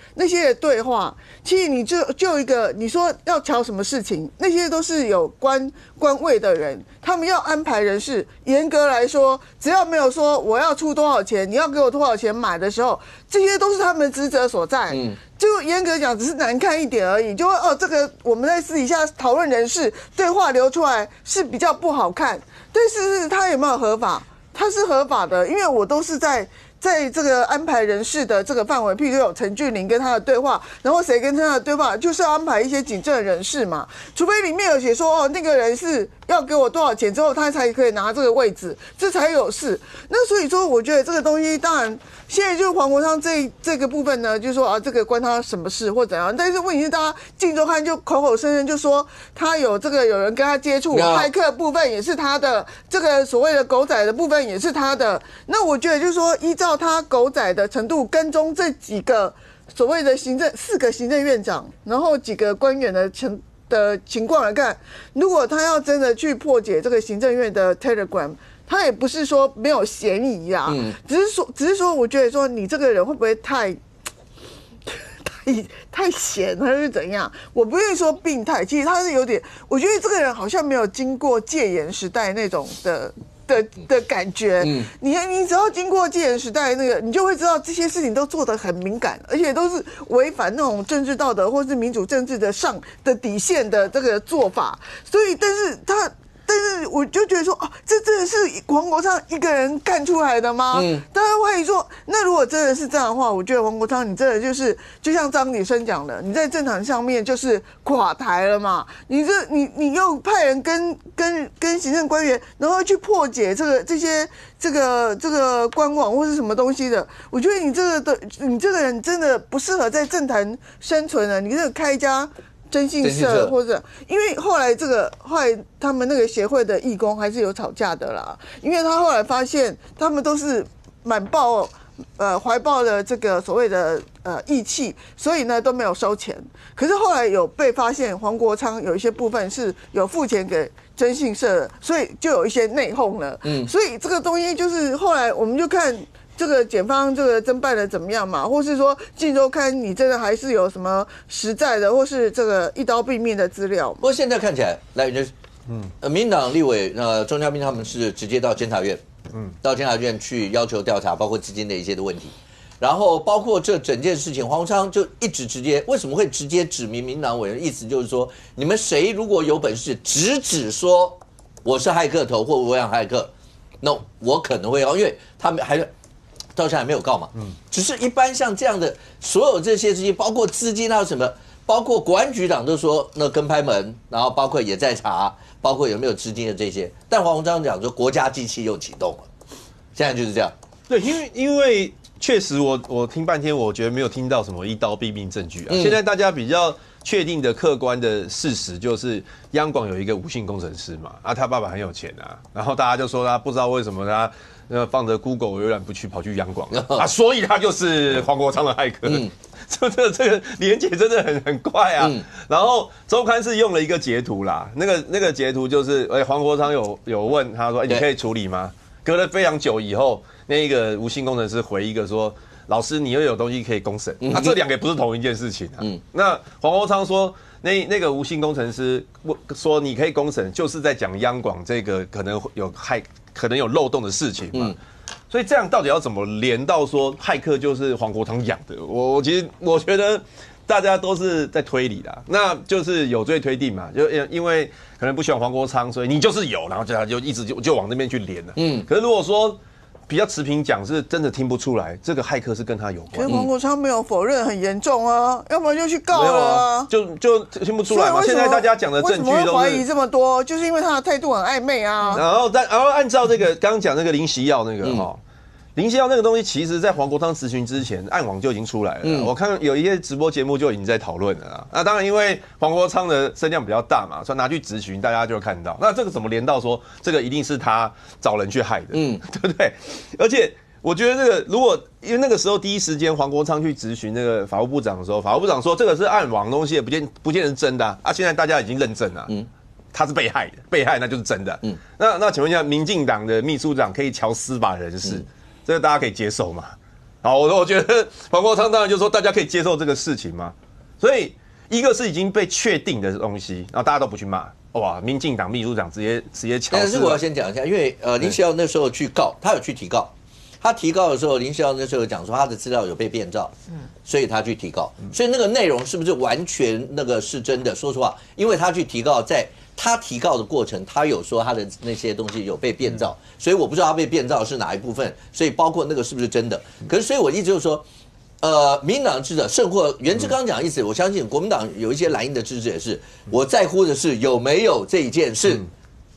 对话，其实你就一个你说要瞧什么事情，那些都是有官位的人，他们要安排人事。严格来说，只要没有说我要出多少钱，你要给我多少钱买的时候，这些都是他们的职责所在。就严格讲，只是难看一点而已。就这个我们在私底下讨论人事对话流出来是比较不好看，但是它有没有合法？它是合法的，因为我都是在这个安排人事的这个范围，譬如有陈俊霖跟他的对话，然后谁跟他的对话，就是要安排一些警政人士嘛。除非里面有写说那个人是要给我多少钱之后，他才可以拿这个位置，这才有事。那所以说，我觉得这个东西，当然现在就是黄国昌这个部分呢，就是说这个关他什么事或怎样。但是问题是，大家镜周刊就口口声声就说他有人跟他接触，骇客部分也是他的，这个所谓的狗仔的部分也是他的。那我觉得就是说，依照他狗仔的程度跟踪这几个所谓的4个行政院长，然后几个官员的情况来看，如果他要真的去破解这个行政院的 Telegram， 他也不是说没有嫌疑啊，只是说，我觉得说你这个人会不会太闲还是怎样？我不愿意说病态，其实他是有点，我觉得这个人好像没有经过戒严时代那种的感觉，你只要经过戒严时代那个，你就会知道这些事情都做得很敏感，而且都是违反那种政治道德或是民主政治的底线的这个做法。所以，但是我就觉得说，这真的是黄国昌一个人干出来的吗？大家会说，那如果真的是这样的话，我觉得黄国昌你真的就像张女生讲的，你在政坛上面就是垮台了嘛。你又派人跟行政官员，然后去破解这个官网或是什么东西的，我觉得你这个人真的不适合在政坛生存了。你这个开一家征信社，或者因为后来他们那个协会的义工还是有吵架的啦，因为他后来发现他们都是怀抱了这个所谓的义气，所以呢都没有收钱。可是后来有被发现黄国昌有一些部分是有付钱给征信社的，所以就有一些内讧了。所以这个东西就是后来我们就看这个检方这个侦办的怎么样嘛？或是说《镜周刊》你真的还是有什么实在的，或是这个一刀毙命的资料？不过现在看起来，来源就是民党立委钟嘉宾他们是直接到监察院，到监察院去要求调查，包括资金的一些的问题。然后包括这整件事情，黄国昌就一直直接为什么会直接指明民党委员？意思就是说，你们谁如果有本事直说我是骇客头或我想骇客，那我可能会要，因为他们还到现在还没有告嘛，只是一般像这样的所有这些包括资金还有什么，包括国安局长都说那跟拍门，然后包括也在查，包括有没有资金的这些，但黄国昌讲说国家机器又启动了，现在就是这样。对，因为。确实我听半天，我觉得没有听到什么一刀毙命证据啊。现在大家比较确定的客观的事实就是央广有一个吴姓工程师嘛，他爸爸很有钱啊，然后大家就说他不知道为什么他放着 Google 微软不去跑去央广啊，所以他就是黄国昌的骇客。这个连结真的很快啊。然后周刊是用了一个截图啦，那个截图就是黄国昌有问他说，你可以处理吗？隔了非常久以后，那个吴姓工程师回一个说：“老师，你又有东西可以公审。”这两个也不是同一件事情啊。那黄国昌说，那个吴姓工程师说你可以公审，就是在讲央广这个可能有漏洞的事情嘛。所以这样到底要怎么连到说骇客就是黄国昌养的？其实我觉得大家都是在推理啦，那就是有罪推定嘛，就因为可能不喜欢黄国昌，所以你就是有，然后他就一直就往那边去连了。可是如果说比较持平讲，是真的听不出来这个骇客是跟他有关。可是黄国昌没有否认很严重啊，要不然就去告了啊，就听不出来嘛。现在大家讲的证据都是为什么怀疑这么多，就是因为他的态度很暧昧啊。然后按照这个刚刚讲那个林习耀那个林习耀那个东西，其实在黄国昌质询之前，暗网就已经出来了。我看有一些直播节目就已经在讨论了啦。那当然，因为黄国昌的声量比较大嘛，所以拿去质询，大家就会看到。那这个怎么连到说这个一定是他找人去害的？对不对？而且我觉得这个如果因为那个时候第一时间黄国昌去质询那个法务部长的时候，法务部长说这个是暗网的东西，不见是真的啊。现在大家已经认证了。他是被害的，被害那就是真的。那请问一下，民进党的秘书长可以瞧司法人士？这个大家可以接受吗？好，我觉得黄国昌当然就说大家可以接受这个事情吗？所以一个是已经被确定的东西，然后大家都不去骂，哇，民进党秘书长直接敲。但是我要先讲一下，因为林习耀那时候去告，他有去提告，他提告的时候，林习耀那时候讲说他的资料有被变造，所以他去提告，所以那个内容是不是完全那个是真的？说实话，因为他去提告在。他提告的过程，他有说他的那些东西有被变造，所以我不知道他被变造是哪一部分，所以包括那个是不是真的。可是，所以我一直就说，民进党支持胜或袁志刚讲的意思，我相信国民党有一些蓝营的支持也是，我在乎的是有没有这一件事，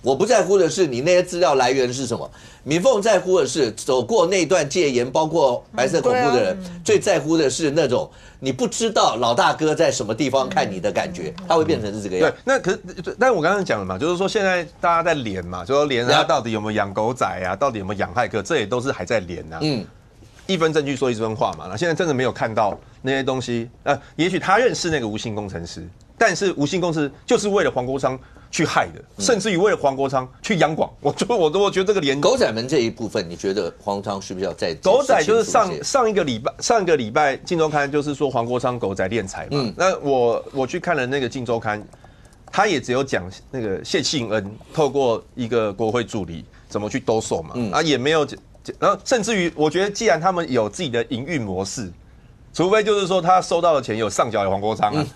我不在乎的是你那些资料来源是什么。民凤在乎的是走过那段戒严，包括白色恐怖的人，最在乎的是那种你不知道老大哥在什么地方看你的感觉，他会变成是这个样。对，那可是，但我刚刚讲了嘛，就是说现在大家在连嘛，就说连他到底有没有养狗仔啊，到底有没有养骇客，这也都是还在连啊。一分证据说一分话嘛。那现在真的没有看到那些东西，也许他认识那个吴姓工程师，但是吴姓工程师就是为了黄国昌去害的，甚至于为了黄国昌去央广。我觉得这个连狗仔们这一部分，你觉得黄国昌是不是要再狗仔就是上一个礼拜《镜周刊》就是说黄国昌狗仔敛财嘛。那我去看了那个《镜周刊》，他也只有讲那个谢庆恩透过一个国会助理怎么去兜售嘛，也没有。然后甚至于，我觉得既然他们有自己的营运模式，除非就是说他收到的钱有上缴给黄国昌啊，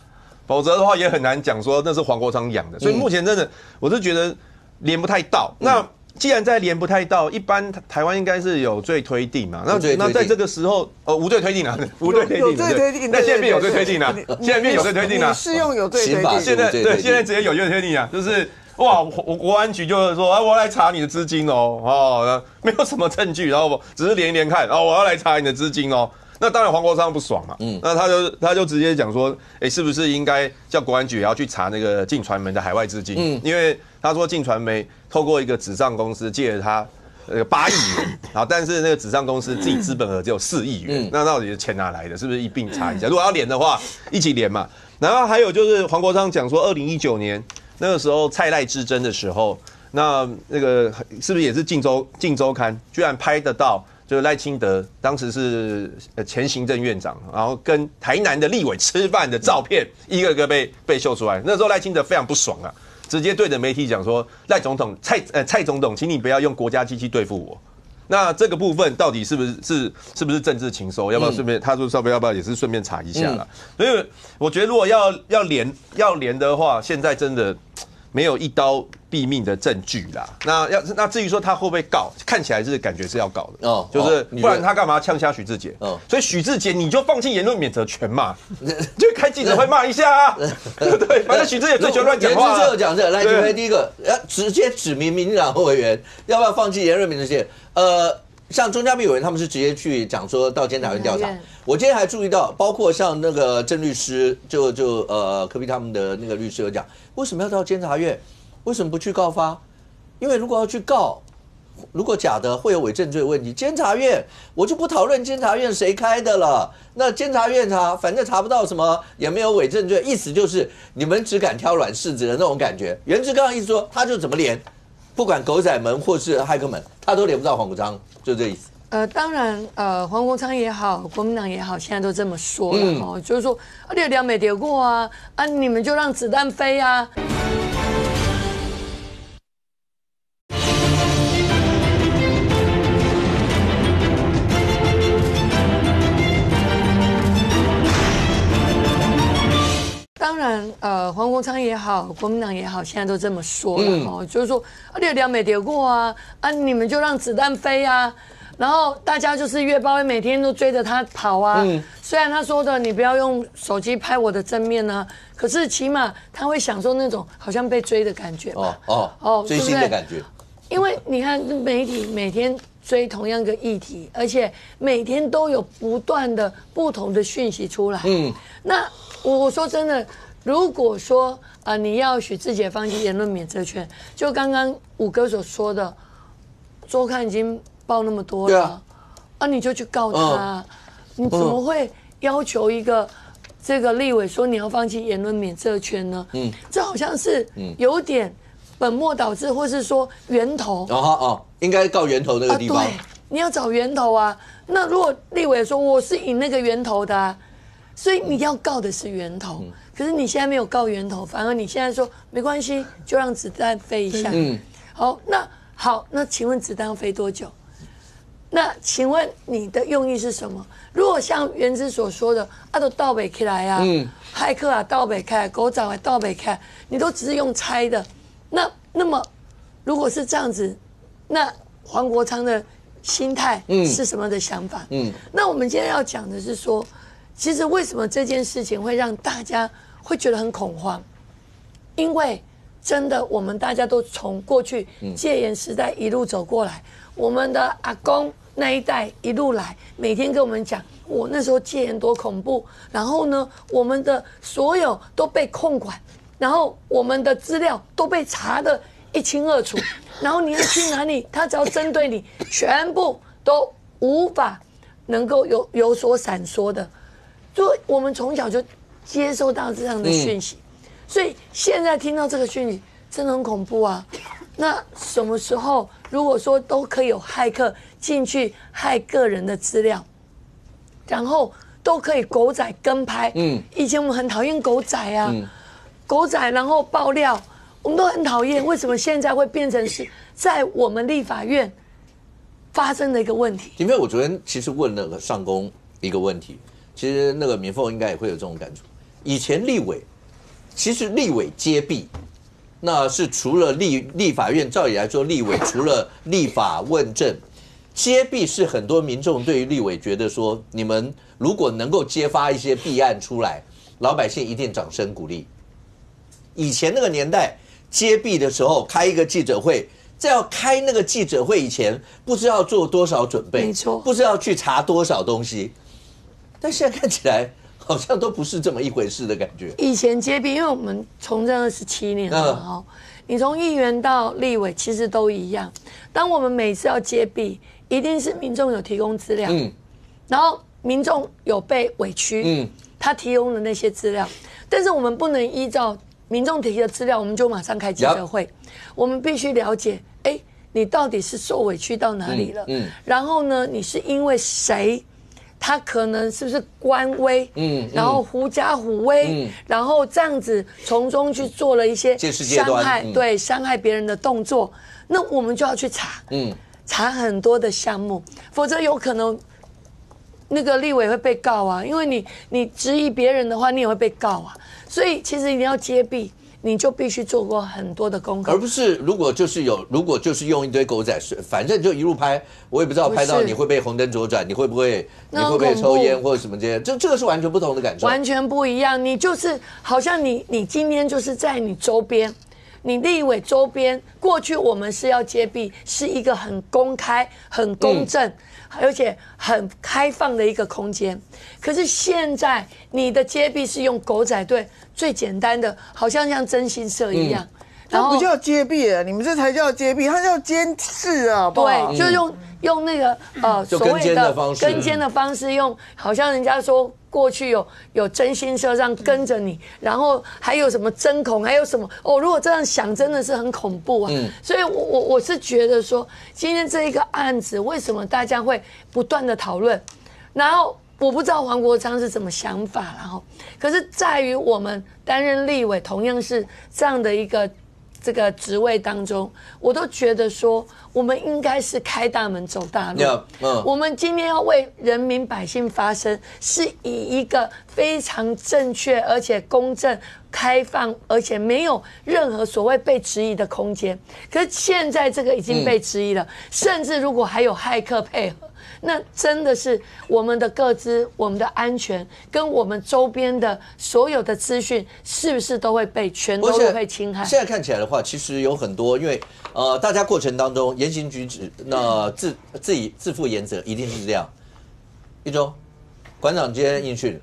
否则的话也很难讲说那是黄国昌养的。所以目前真的，我是觉得连不太到。那既然在连不太到，一般台湾应该是有罪推定嘛。那在这个时候，无罪推定啊，无罪推定。有罪推定。那现在变有罪推定了，现在变有罪推定了。适用有罪推定。现在直接有罪推定啊，就是。哇！国安局就是说，我要来查你的资金哦，没有什么证据，然后只是连一连看，然后我要来查你的资金哦。那当然黄国昌不爽嘛，那他就直接讲说，是不是应该叫国安局也要去查那个镜传媒的海外资金？因为他说镜传媒透过一个纸上公司借了他8亿元，然后但是那个纸上公司自己资本额只有4亿元，那到底是钱哪来的？是不是一并查一下？如果要连的话，一起连嘛。然后还有就是黄国昌讲说，2019年。那个时候蔡赖之争的时候，那个是不是也是镜周刊居然拍得到，就是赖清德当时是前行政院长，然后跟台南的立委吃饭的照片，一个个被秀出来。那时候赖清德非常不爽啊，直接对着媒体讲说：“赖总统、蔡总统，请你不要用国家机器对付我。”那这个部分到底是不是政治情讧？要不要顺便他说要不要也是顺便查一下啦？所以我觉得如果要连的话，现在真的没有一刀毙命的证据啦。那至于说他会不会告，看起来是感觉是要告的哦，就是不然他干嘛呛瞎许智杰？哦，所以许智杰你就放弃言论免责权嘛，就开记者会骂一下啊，对，反正许智杰最喜欢乱讲话。言之有讲这，来，举例第一个，直接指明民进党委员要不要放弃言论免责权？像钟嘉宾委员他们是直接去讲说到监察院调查。我今天还注意到，包括像那个郑律师，柯 P 他们的那个律师有讲，为什么要到监察院？为什么不去告发？因为如果要去告，如果假的会有伪证罪的问题。监察院我就不讨论监察院谁开的了，那监察院查，反正查不到什么，也没有伪证罪，意思就是你们只敢挑软柿子的那种感觉。袁志刚意思说，他就怎么连。不管狗仔门或是骇客门，他都连不到黄国昌，就这意思。当然，黄国昌也好，国民党也好，现在都这么说了哈，就是说，你有两美跌过啊，你们就让子弹飞啊。当然，黄国昌也好，国民党也好，现在都这么说了哈，就是说，你有两美跌过啊，你们就让子弹飞啊，然后大家就是月报每天都追着他跑啊。虽然他说的你不要用手机拍我的正面啊，可是起码他会享受那种好像被追的感觉嘛。追星的感觉。因为你看媒体每天追同样一个议题，而且每天都有不断的不同的讯息出来。那我说真的，如果说你要许智杰放弃言论免责权，就刚刚武哥所说的，周刊已经报那么多了，你就去告他，你怎么会要求一个这个立委说你要放弃言论免责权呢？这好像是有点本末倒置，或是说源头。应该告源头那个地方。对，你要找源头啊。那如果立委说我是引那个源头的啊，所以你要告的是源头。可是你现在没有告源头，反而你现在说没关系，就让子弹飞一下。好，那请问子弹要飞多久？那请问你的用意是什么？如果像原之所说的，都倒北起来啊，骇客啊倒北开，狗仔啊倒北开，你都只是用猜的。那么如果是这样子，那黄国昌的心态是什么的想法？那我们今天要讲的是说，其实为什么这件事情会让大家会觉得很恐慌？因为真的，我们大家都从过去戒严时代一路走过来，我们的阿公那一代一路来，每天跟我们讲，我那时候戒严多恐怖，然后呢，我们的所有都被控管，然后我们的资料都被查得一清二楚，然后你要去哪里，他只要针对你，全部都无法能够有所闪缩的。所以我们从小就接受到这样的讯息，所以现在听到这个讯息真的很恐怖啊。那什么时候如果说都可以有骇客进去害个人的资料，然后都可以狗仔跟拍，以前我们很讨厌狗仔啊，狗仔然后爆料，我们都很讨厌。为什么现在会变成是在我们立法院发生的一个问题？因为我昨天其实问那个上公一个问题，其实那个敏凤应该也会有这种感触。以前立委，其实立委揭弊，那是除了立法院，照理来说，立委除了立法问政，揭弊是很多民众对于立委觉得说，你们如果能够揭发一些弊案出来，老百姓一定掌声鼓励。以前那个年代揭弊的时候，开一个记者会，在要开那个记者会以前，不知道做多少准备，没错，不知道去查多少东西，但现在看起来好像都不是这么一回事的感觉。以前揭弊，因为我们从政27年了哈，你从议员到立委其实都一样。当我们每次要揭弊，一定是民众有提供资料，然后民众有被委屈，他提供的那些资料，但是我们不能依照民众提的资料，我们就马上开记者会。我们必须了解，你到底是受委屈到哪里了？然后呢，你是因为谁？他可能是不是官威？然后狐假虎威，然后这样子从中去做了一些伤害，对伤害别人的动作，那我们就要去查，查很多的项目，否则有可能那个立委会被告啊，因为你质疑别人的话，你也会被告啊，所以其实一定要揭弊。你就必须做过很多的功课，而不是如果就是用一堆狗仔，反正就一路拍，我也不知道拍到你会被红灯左转，你会不会抽烟或者什么这些，这个是完全不同的感受，完全不一样。你就是好像你今天就是在你周边，你立委周边，过去我们是要揭弊，是一个很公开、很公正。而且很开放的一个空间，可是现在你的揭弊是用狗仔队最简单的，好像真心社一样，然后不叫揭弊了，你们这才叫揭弊，它叫监视啊，对，就用那个所谓的跟监的方式，用好像人家说。过去有真心社上跟着你，然后还有什么针孔，还有什么如果这样想，真的是很恐怖啊。所以我是觉得说，今天这一个案子，为什么大家会不断的讨论？然后我不知道黄国昌是什么想法，然后可是在于我们担任立委，同样是这样的一个这个职位当中，我都觉得说，我们应该是开大门走大路。我们今天要为人民百姓发声，是以一个非常正确而且公正、开放，而且没有任何所谓被质疑的空间。可是现在这个已经被质疑了，甚至如果还有骇客配合。那真的是我们的个资、我们的安全跟我们周边的所有的资讯，是不是都会被全都会侵害？现在看起来的话，其实有很多，因为大家过程当中言行举止，那自负原则一定是这样。一中馆长今天应讯，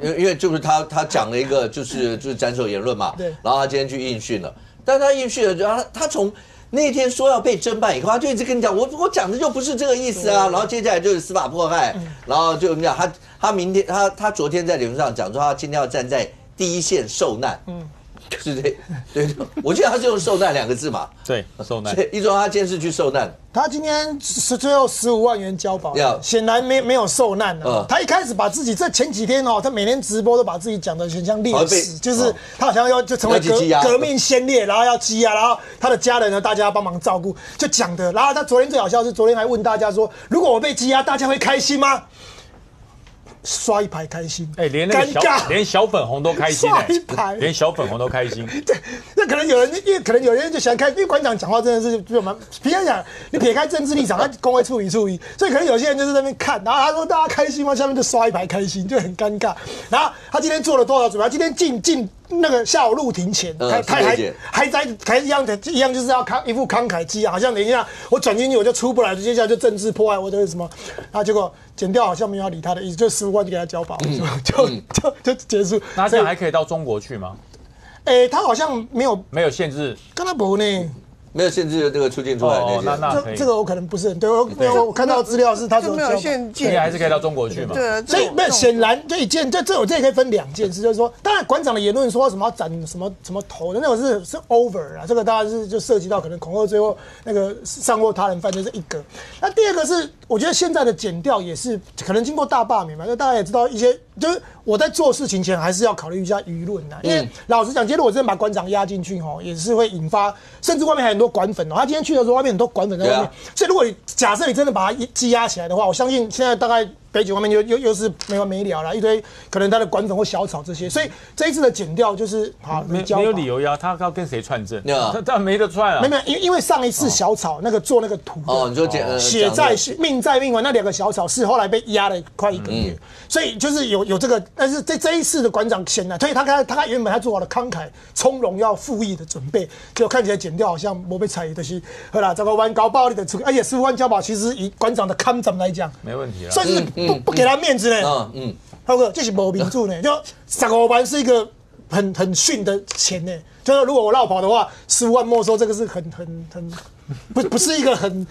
因为就是他讲了一个就是斩首言论嘛，对，然后他今天去应讯了，但他应讯了，然后他从那天说要被侦办以后，他就一直跟你讲，我讲的就不是这个意思啊。然后接下来就是司法迫害，然后就讲他明天他昨天在脸书上讲说他今天要站在第一线受难，是对，我记得他是用受难2个字嘛，对，受难。一中他今天是去受难，他今天最后15万元交保，显然没有受难了。他一开始把自己这前几天他每天直播都把自己讲的很像烈士，就是他好像就成为革命先烈，然后要羁押，然后他的家人呢大家要帮忙照顾，就讲的。然后他昨天最好笑是昨天还问大家说，如果我被羁押，大家会开心吗？刷一排开心，连那个连小粉红都开心，刷一排，连小粉红都开心。对，那可能有人，因为可能有人就喜欢看，因为馆长讲话真的是就蛮，平常讲，你撇开政治立场，他公会处理，所以可能有些人就是在那边看，然后他说大家开心吗？下面就刷一排开心，就很尴尬。然后他今天做了多少准备？他今天进那个下午入庭前，还一样就是要一副慷慨激昂，好像等一下我转进去我就出不来，接下来就政治破坏或者什么，然后结果检调好像没有要理他的意思，就15万就给他交保，就结束。那这样还可以到中国去吗？他好像没有限制，跟他不呢。没有限制这个出境出来那这个我可能不是很对，我看到资料是他说没有限制，还是可以到中国去嘛？对啊，所以没有显然这一件，这也可以分2件事，就是说，当然馆长的言论说什么要斩什么头的那种是 over 啊，这个大家就涉及到可能恐吓最后那个上过他人犯罪是一个。那第二个是，我觉得现在的检调也是可能经过大罢免嘛，就大家也知道一些，就是我在做事情前还是要考虑一下舆论的，因为老实讲，今天如果真的把馆长押进去也是会引发，甚至外面还有很多馆粉他今天去的时候，外面很多馆粉在外面，所以如果假设你真的把他羁押起来的话，我相信现在大概北警外面又是没完没了了，一堆可能他的馆粉或小草这些，所以这一次的检调就是没有理由呀，他要跟谁串证？他没得串啊。没有，因为上一次小草那个做那个图你说血在命在命完那2个小草是后来被压了快1个月，所以就是有这个，但是这一次的馆长显然，所以他原本他做好了慷慨从容要复议的准备，结果看起来检调好像没被采，就是好啦，这个弯高暴力的出，而且15万交保其实以馆长的看怎来讲，没问题了，算是不给他面子呢。浩哥，这是没民主呢，就15万是一个很逊的钱呢。就是如果我落跑的话，15万没收，这个是不是一个很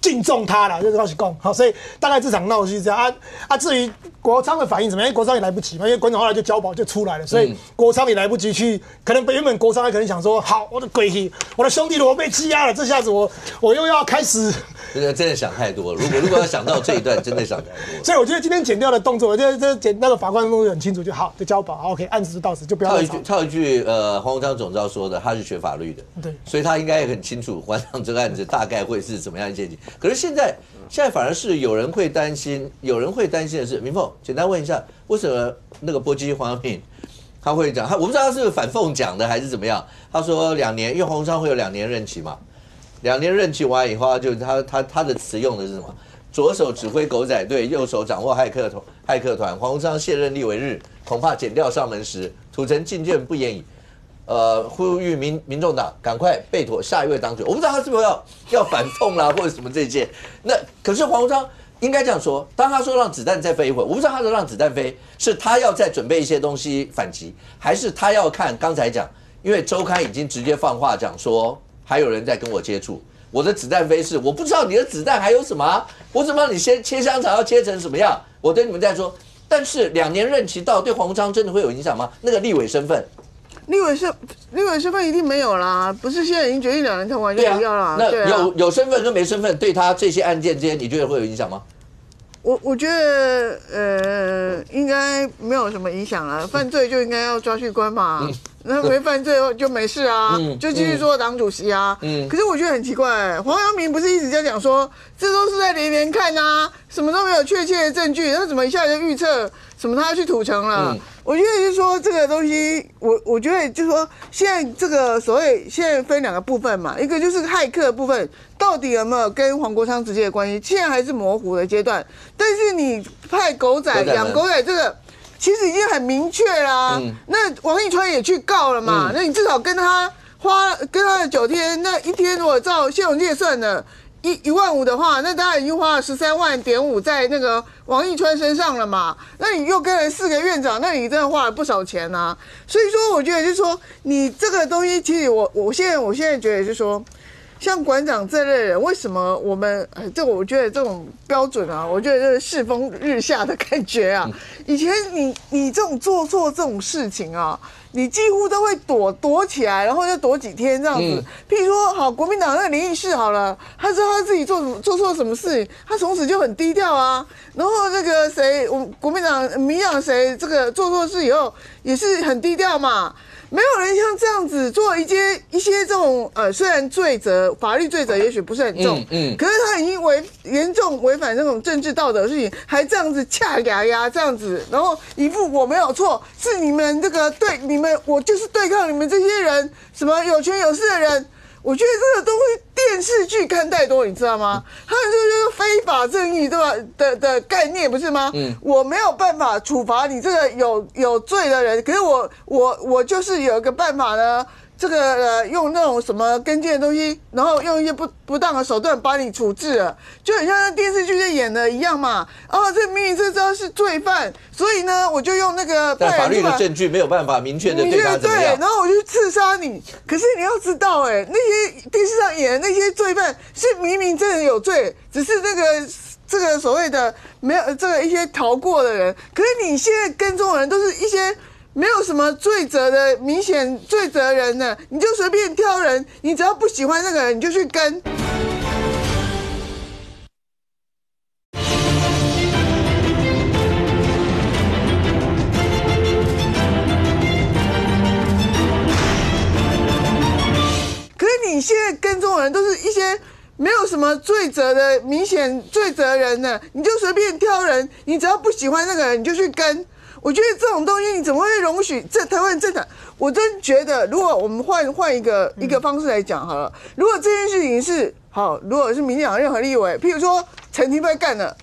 敬重他了，就是告诉讲好，所以大概这场闹剧是这样啊。至于国昌的反应怎么样？因为国昌也来不及嘛，因为馆长后来就交保就出来了，所以国昌也来不及去。可能原本国昌可能想说，好，我的鬼气，我的兄弟如果被羁押了，这下子我又要开始。真的想太多了。如果要想到这一段，真的想太多了。所以我觉得今天剪掉的动作，我觉得那个法官动作很清楚，就好，就交保 ，OK， 案子就到此，就不要再吵。套一句黄鸿章总召说的，他是学法律的，对，所以他应该也很清楚馆长这个案子大概会是怎么样一件事情。可是现在反而是有人会担心的是，明凤，简单问一下，为什么那个波基黄阳平他会讲，我不知道他是反讽讲的还是怎么样。他说2年，因为黄鸿章会有2年任期嘛，2年任期完以后，就他的词用的是什么？左手指挥狗仔队，右手掌握骇客团。黄鸿章卸任立委日，恐怕剪掉上门时，土城进谏不言矣。呼吁民众党赶快备妥下一位党主。我不知道他是不是要反讽啦，或者什么这些。那可是黄鸿章应该这样说，当他说让子弹再飞一会儿，我不知道他的让子弹飞是他要再准备一些东西反击，还是他要看刚才讲，因为周刊已经直接放话讲说还有人在跟我接触。我的子弹飞是我不知道你的子弹还有什么啊，我怎么让你先切香肠要切成什么样？我跟你们在说，但是2年任期到，对黄鸿章真的会有影响吗？那个立委身份。立委身份一定没有啦，不是现在已经决定2年通完就不要啦。那有身份跟没身份，对他这些案件之间，你觉得会有影响吗？我觉得应该没有什么影响啦，犯罪就应该要抓去关嘛。那没犯罪就没事啊，就继续做党主席啊。可是我觉得很奇怪，黄阳明不是一直在讲说，这都是在连连看啊，什么都没有确切的证据，他怎么一下就预测什么他要去土城了？我觉得就是说这个东西，我觉得就是说，现在这个所谓现在分2个部分嘛，一个就是骇客的部分，到底有没有跟黄国昌直接的关系，现在还是模糊的阶段。但是你派狗仔养狗仔这个。其实已经很明确啦，那王一川也去告了嘛，那你至少跟他的9天，那1天如果照谢永介算的15000的话，那大概已经花了13.5万在那个王一川身上了嘛，那你又跟了4个院长，那你真的花了不少钱啊。所以说，我觉得就是说，你这个东西，其实我现在觉得就是说。像馆长这类人，为什么我们我觉得这种标准啊，我觉得就是世风日下的感觉啊。以前你这种做错这种事情啊，你几乎都会躲起来，然后就躲几天这样子。譬如说，好，国民党那个林义士好了，他知道他自己做错什么事，他从此就很低调啊。然后那个谁，我们国民党民党谁这个做错事以后也是很低调嘛。没有人像这样子做一些这种虽然法律罪责也许不是很重，可是他已经严重违反那种政治道德的事情，还这样子恰牙这样子，然后一副我没有错，是你们这个对你们，我就是对抗你们这些人，什么有权有势的人。我觉得这个东西电视剧看太多，你知道吗？他们就是非法正义对吧的概念不是吗？我没有办法处罚你这个有罪的人，可是我就是有一个办法呢。这个用那种什么跟腱的东西，然后用一些不当的手段把你处置了，就很像那电视剧在演的一样嘛。这明明这知道是罪犯，所以呢，我就用那个但法律的证据没有办法明确的对他怎么样，然后我就刺杀你。可是你要知道，那些电视上演的那些罪犯是明明真的有罪，只是这个所谓的没有这个一些逃过的人。可是你现在跟踪的人都是一些。没有什么罪责的明显罪责人呢，你就随便挑人，你只要不喜欢那个人，你就去跟。可是你现在跟踪的人都是一些没有什么罪责的明显罪责人呢，你就随便挑人，你只要不喜欢那个人，你就去跟。我觉得这种东西你怎么会容许？这台湾政坛，我真觉得，如果我们换一个方式来讲好了，如果这件事情是好，如果是民进党任何立委，譬如说陈廷飞干了，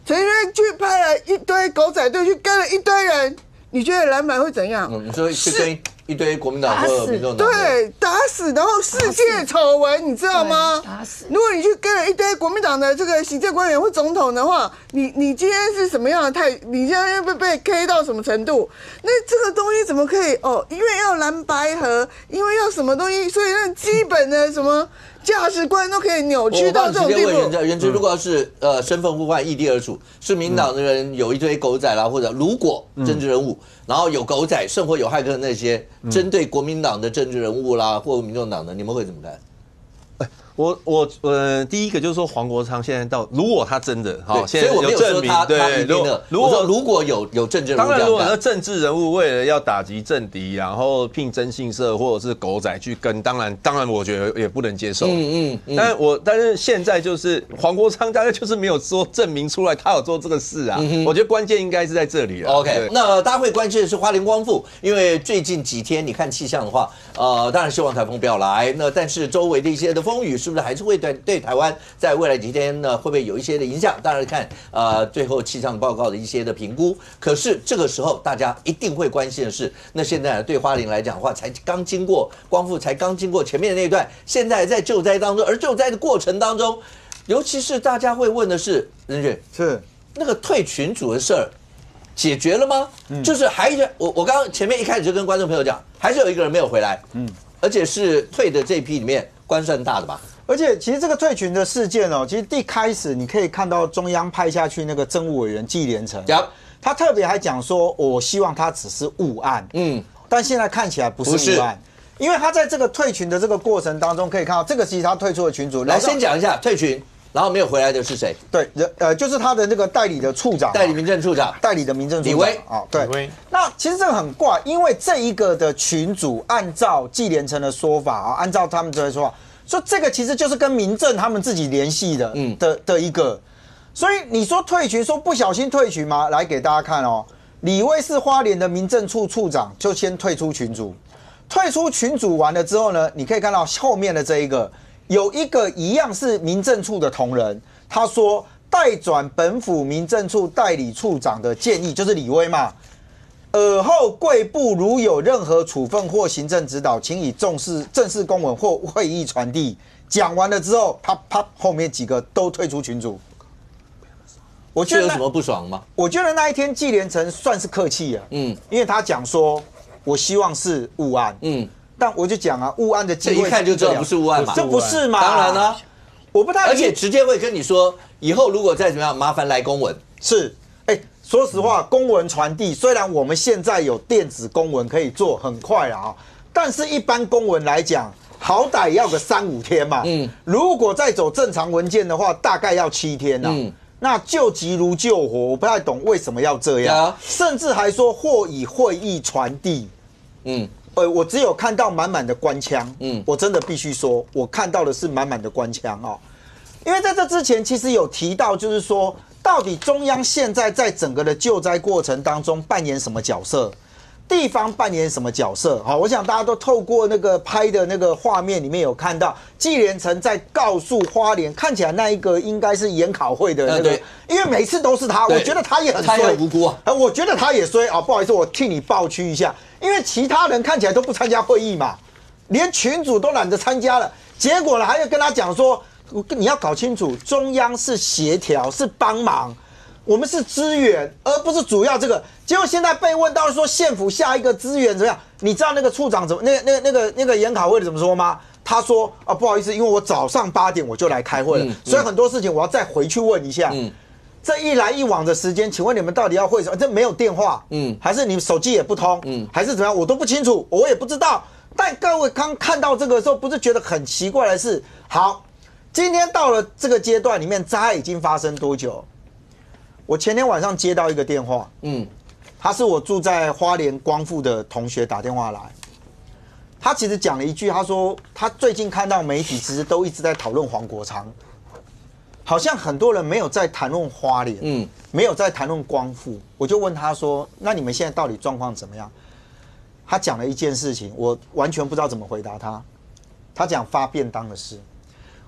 陈廷飞去派了一堆狗仔队去跟了一堆人，你觉得蓝白会怎样？你说去跟一堆国民党或民众党对打死，然后世界丑闻，你知道吗？打死！如果你去跟了一堆国民党的这个行政官员或总统的话，你今天是什么样的态？你现在被 K 到什么程度？那这个东西怎么可以因为要蓝白合，因为要什么东西，所以那基本的什么价值观都可以扭曲到这种地步。原之如果要是身份互换、异地而处，是民党的人有一堆狗仔啦，或者如果政治人物，然后有狗仔，甚或有骇客那些针对国民党的政治人物啦，或民众党的，你们会怎么看？第一个就是说黄国昌现在如果他真的现在有证明，对，如果有政治人物，当然如果那政治人物为了要打击政敌，然后聘征信社或者是狗仔去跟，当然我觉得也不能接受。但是现在就是黄国昌大概就是没有说证明出来他有做这个事啊。我觉得关键应该是在这里了。OK， 那大家会关心的是花莲光复，因为最近几天你看气象的话，当然希望台风不要来，那但是周围的一些的风雨是不是还是会对台湾在未来几天呢会不会有一些的影响？当然看最后气象报告的一些的评估。可是这个时候大家一定会关心的是，那现在对花莲来讲的话，才刚经过光复，才刚经过前面的那一段，现在在救灾当中，而救灾的过程当中，尤其是大家会问的是，任俊是那个退群组的事儿解决了吗？就是我刚刚前面一开始就跟观众朋友讲，还是有一个人没有回来，而且是退的这一批里面官算大的吧。而且其实这个退群的事件其实一开始你可以看到中央派下去那个政务委员纪连成，他特别还讲说，我希望他只是误案，但现在看起来不是误案，因为他在这个退群的这个过程当中，可以看到这个其实他退出的群组。来，先讲一下退群，然后没有回来的是谁？对，就是他的那个代理的处长，代理民政处长，代理的民政处长李威对。那其实这个很怪，因为这一个的群组，按照纪连成的说法按照他们这些说法。说这个其实就是跟民政他们自己联系的，的一个，所以你说退群，说不小心退群吗？来给大家看李威是花莲的民政处处长，就先退出群组，退出群组完了之后呢，你可以看到后面的这一个，有一个一样是民政处的同仁，他说代转本府民政处代理处长的建议，就是李威嘛。尔后贵部如有任何处分或行政指导，请以正式公文或会议传递。讲完了之后，啪，后面几个都退出群组。我觉得有什么不爽吗？我觉得那一天纪连成算是客气了，因为他讲说，我希望是误案，但我就讲误案的机会，这一看就知道不是误案嘛，这不是嘛？当然了，我不太，而且直接会跟你说，以后如果再怎么样，麻烦来公文。是。说实话，公文传递虽然我们现在有电子公文可以做，很快了但是一般公文来讲，好歹要个3-5天嘛。如果再走正常文件的话，大概要7天那救急如救火，我不太懂为什么要这样，甚至还说或以会议传递。我只有看到满满的官腔。我真的必须说，我看到的是满满的官腔因为在这之前，其实有提到，就是说。到底中央现在在整个的救灾过程当中扮演什么角色？地方扮演什么角色？我想大家都透过那个拍的那个画面里面有看到，纪连成在告诉花莲，看起来那一个应该是研考会的那个，因为每次都是他，我觉得他也很衰，他也无辜我觉得他也衰不好意思，我替你抱屈一下，因为其他人看起来都不参加会议嘛，连群主都懒得参加了，结果呢还要跟他讲说。你要搞清楚，中央是协调，是帮忙，我们是支援，而不是主要这个。结果现在被问到说县府下一个资源怎么样？你知道那个处长怎么那个研考会的怎么说吗？他说不好意思，因为我早上8点我就来开会了，所以很多事情我要再回去问一下。这一来一往的时间，请问你们到底要会什么？这没有电话，还是你们手机也不通，还是怎么样？我都不清楚，我也不知道。但各位刚看到这个时候，不是觉得很奇怪的是，好。今天到了这个阶段里面，灾害已经发生多久？我前天晚上接到一个电话，他是我住在花莲光复的同学打电话来，他其实讲了一句，他说他最近看到媒体其实都一直在讨论黄国昌，好像很多人没有在谈论花莲，没有在谈论光复。我就问他说，那你们现在到底状况怎么样？他讲了一件事情，我完全不知道怎么回答他。他讲发便当的事。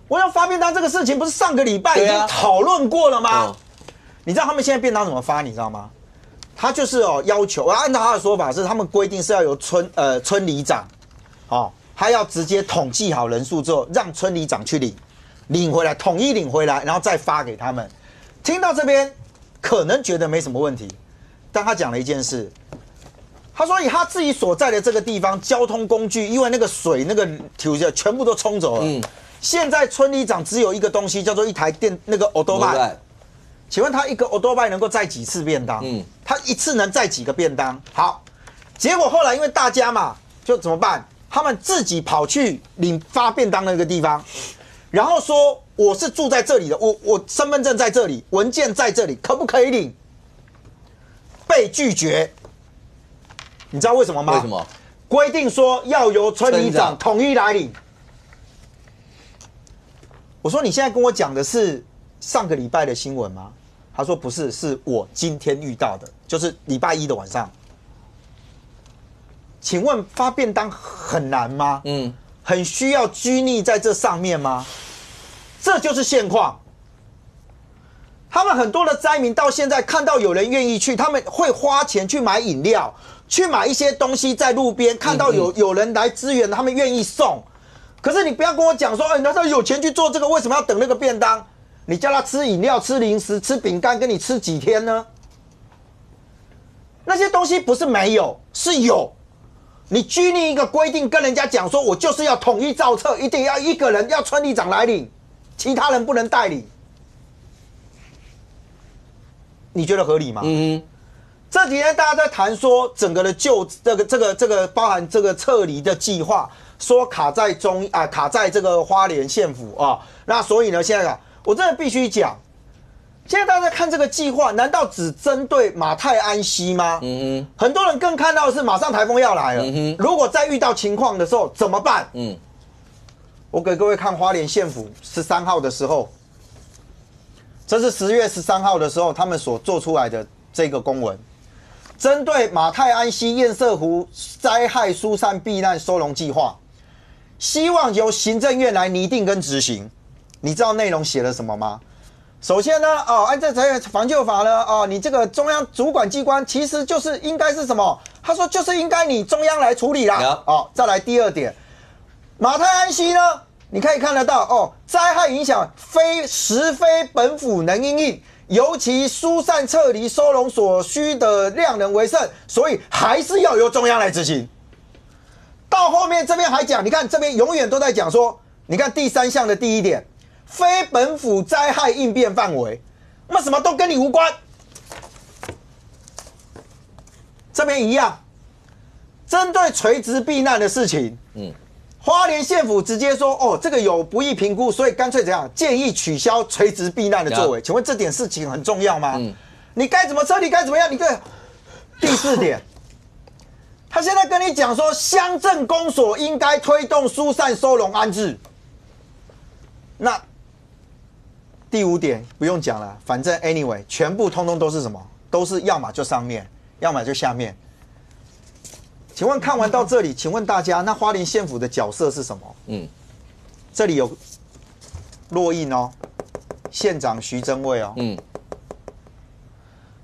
我想发便当这个事情不是上个礼拜已经讨论过了吗？你知道他们现在便当怎么发？你知道吗？他就是要求，按照他的说法是，他们规定是要由村里长，他要直接统计好人数之后，让村里长去领回来，统一领回来，然后再发给他们。听到这边可能觉得没什么问题，但他讲了一件事，他说以他自己所在的这个地方，交通工具因为那个水那个全部都冲走了。现在村里长只有一个东西，叫做一台那个 Autobike。请问他一个 Autobike 能够载几次便当？他一次能载几个便当？好，结果后来因为大家嘛，就怎么办？他们自己跑去发便当那个地方，然后说我是住在这里的，我身份证在这里，文件在这里，可不可以领？被拒绝。你知道为什么吗？为什么？规定说要由村里长统一来领。我说你现在跟我讲的是上个礼拜的新闻吗？他说不是，是我今天遇到的，就是礼拜一的晚上。请问发便当很难吗？很需要拘泥在这上面吗？这就是现况。他们很多的灾民到现在看到有人愿意去，他们会花钱去买饮料，去买一些东西在路边，看到有人来支援，他们愿意送。可是你不要跟我讲说，哎，他有钱去做这个，为什么要等那个便当？你叫他吃饮料、吃零食、吃饼干，跟你吃几天呢？那些东西不是没有，是有。你拘泥一个规定，跟人家讲说，我就是要统一造册，一定要一个人要村里长来领，其他人不能代理。你觉得合理吗？这几天大家在谈说，整个的这个包含这个撤离的计划，说卡在卡在这个花莲县府啊。那所以呢，现在我真的必须讲，现在大家在看这个计划，难道只针对马太安溪吗？很多人更看到的是马上台风要来了，如果再遇到情况的时候怎么办？我给各位看花莲县府13号的时候，这是10月13号的时候他们所做出来的这个公文，针对马太安溪堰塞湖灾害疏散避难收容计划，希望由行政院来拟定跟执行。你知道内容写了什么吗？首先呢，按照防救法呢，你这个中央主管机关其实就是应该是什么？他说就是应该你中央来处理啦。再来第二点，马太安溪呢，你可以看得到灾害影响实非本府能因应，尤其疏散撤离收容所需的量能为甚，所以还是要由中央来执行。到后面这边还讲，你看这边永远都在讲说，你看第3项的第1点。非本府灾害应变范围，那什么都跟你无关。这边一样，针对垂直避难的事情，花莲县府直接说，这个有不易评估，所以干脆怎样建议取消垂直避难的作为。请问这点事情很重要吗？你该怎么撤离，该怎么样？你第4点，他现在跟你讲说，乡镇公所应该推动疏散收容安置。那第5点不用讲了，反正 anyway 全部通通都是什么？都是要么就上面，要么就下面。请问看完到这里，请问大家，那花莲县府的角色是什么？这里有落印哦，县长徐榛蔚哦。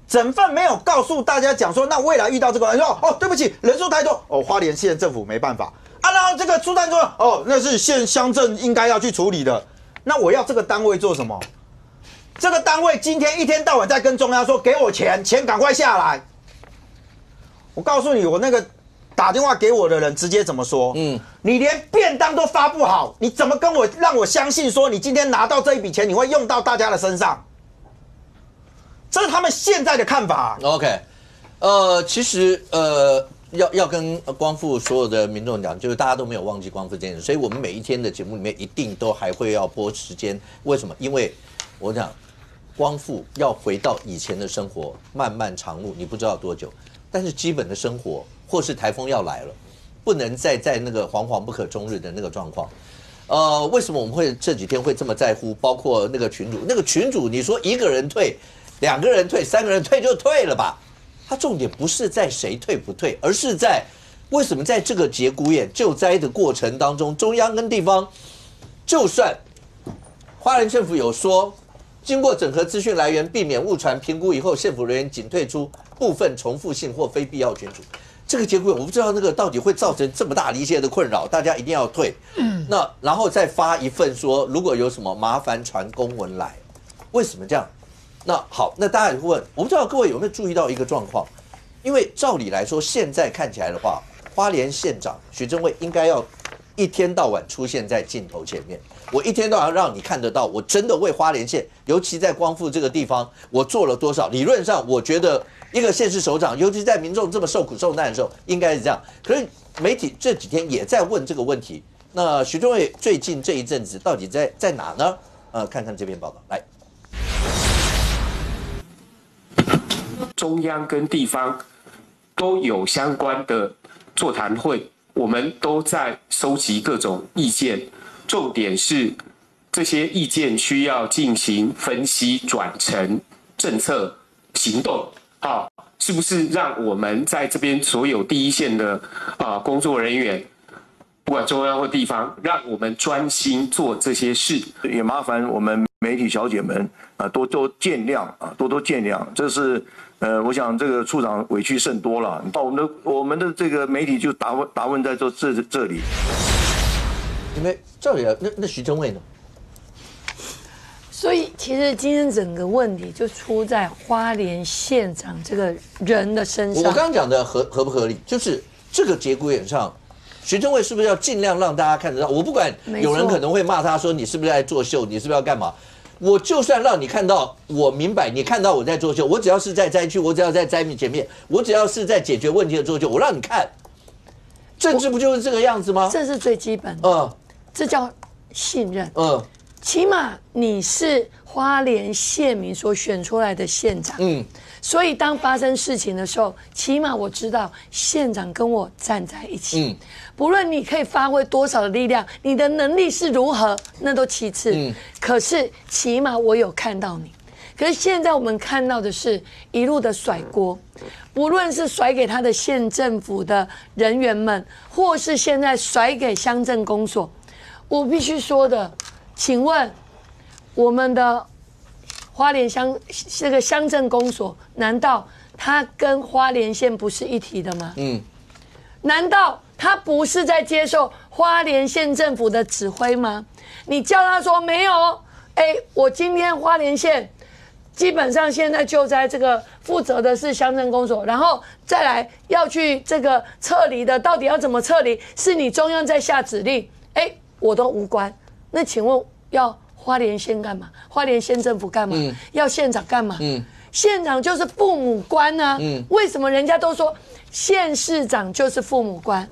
整份没有告诉大家讲说，那未来遇到这个人说，对不起，人数太多，花莲县政府没办法啊。然后这个疏散说，那是乡镇应该要去处理的。那我要这个单位做什么？这个单位今天一天到晚在跟中央说，给我钱赶快下来。我告诉你，我那个打电话给我的人直接怎么说？你连便当都发不好，你怎么让我相信说你今天拿到这一笔钱，你会用到大家的身上？这是他们现在的看法。OK， 其实要跟光复所有的民众讲，就是大家都没有忘记光复这件事，所以我们每一天的节目里面一定都还会要播时间。为什么？因为我讲光复要回到以前的生活，漫漫长路，你不知道多久，但是基本的生活，或是台风要来了，不能再在那个惶惶不可终日的那个状况。为什么我们会这几天会这么在乎？包括那个群主，你说1个人退，2个人退，3个人退就退了吧。它重点不是在谁退不退，而是在为什么在这个节骨眼救灾的过程当中，中央跟地方，就算花莲政府有说，经过整合资讯来源，避免误传评估以后，县府人员仅退出部分重复性或非必要群组。这个节骨眼我不知道那个到底会造成这么大的一些的困扰，大家一定要退。那然后再发一份说，如果有什么麻烦传公文来，为什么这样？那好，那大家也会问，我不知道各位有没有注意到一个状况，因为照理来说，现在看起来的话，花莲县长徐榛蔚应该要一天到晚出现在镜头前面，我一天到晚让你看得到，我真的为花莲县，尤其在光复这个地方，我做了多少。理论上，我觉得一个县市首长，尤其在民众这么受苦受难的时候，应该是这样。可是媒体这几天也在问这个问题。那徐中伟最近这一阵子到底在哪呢？看看这篇报道来。中央跟地方都有相关的座谈会，我们都在收集各种意见，重点是这些意见需要进行分析，转成政策行动。好，是不是让我们在这边所有第一线的工作人员，不管中央或地方，让我们专心做这些事？也麻烦我们媒体小姐们多多见谅多多见谅。这是我想这个处长委屈甚多了。我们的这个媒体就答问在这里。因为照理那徐中伟呢？所以其实今天整个问题就出在花莲县长这个人的身上。我刚刚讲的合不合理？就是这个节骨眼上，徐中伟是不是要尽量让大家看得到？我不管有人可能会骂他说你是不是在作秀，你是不是要干嘛？我就算让你看到，我明白你看到我在作秀，我只要是在灾区，我只要在灾民前面，我只要是在解决问题的作秀，我让你看。政治不就是这个样子吗？这是最基本的，这叫信任。起码你是花莲县民所选出来的县长，所以当发生事情的时候，起码我知道县长跟我站在一起。不论你可以发挥多少的力量，你的能力是如何，那都其次。可是起码我有看到你。可是现在我们看到的是一路的甩锅，不论是甩给他的县政府的人员们，或是现在甩给乡镇公所。我必须说的，请问我们的花莲这个乡镇公所，难道它跟花莲县不是一体的吗？难道他不是在接受花莲县政府的指挥吗？你叫他说没有，我今天花莲县基本上现在救灾这个负责的是乡镇公所，然后再来要去这个撤离的，到底要怎么撤离？是你中央在下指令，我都无关。那请问要花莲县干嘛？花莲县政府干嘛？要县长干嘛？县长就是父母官啊。为什么人家都说县市长就是父母官？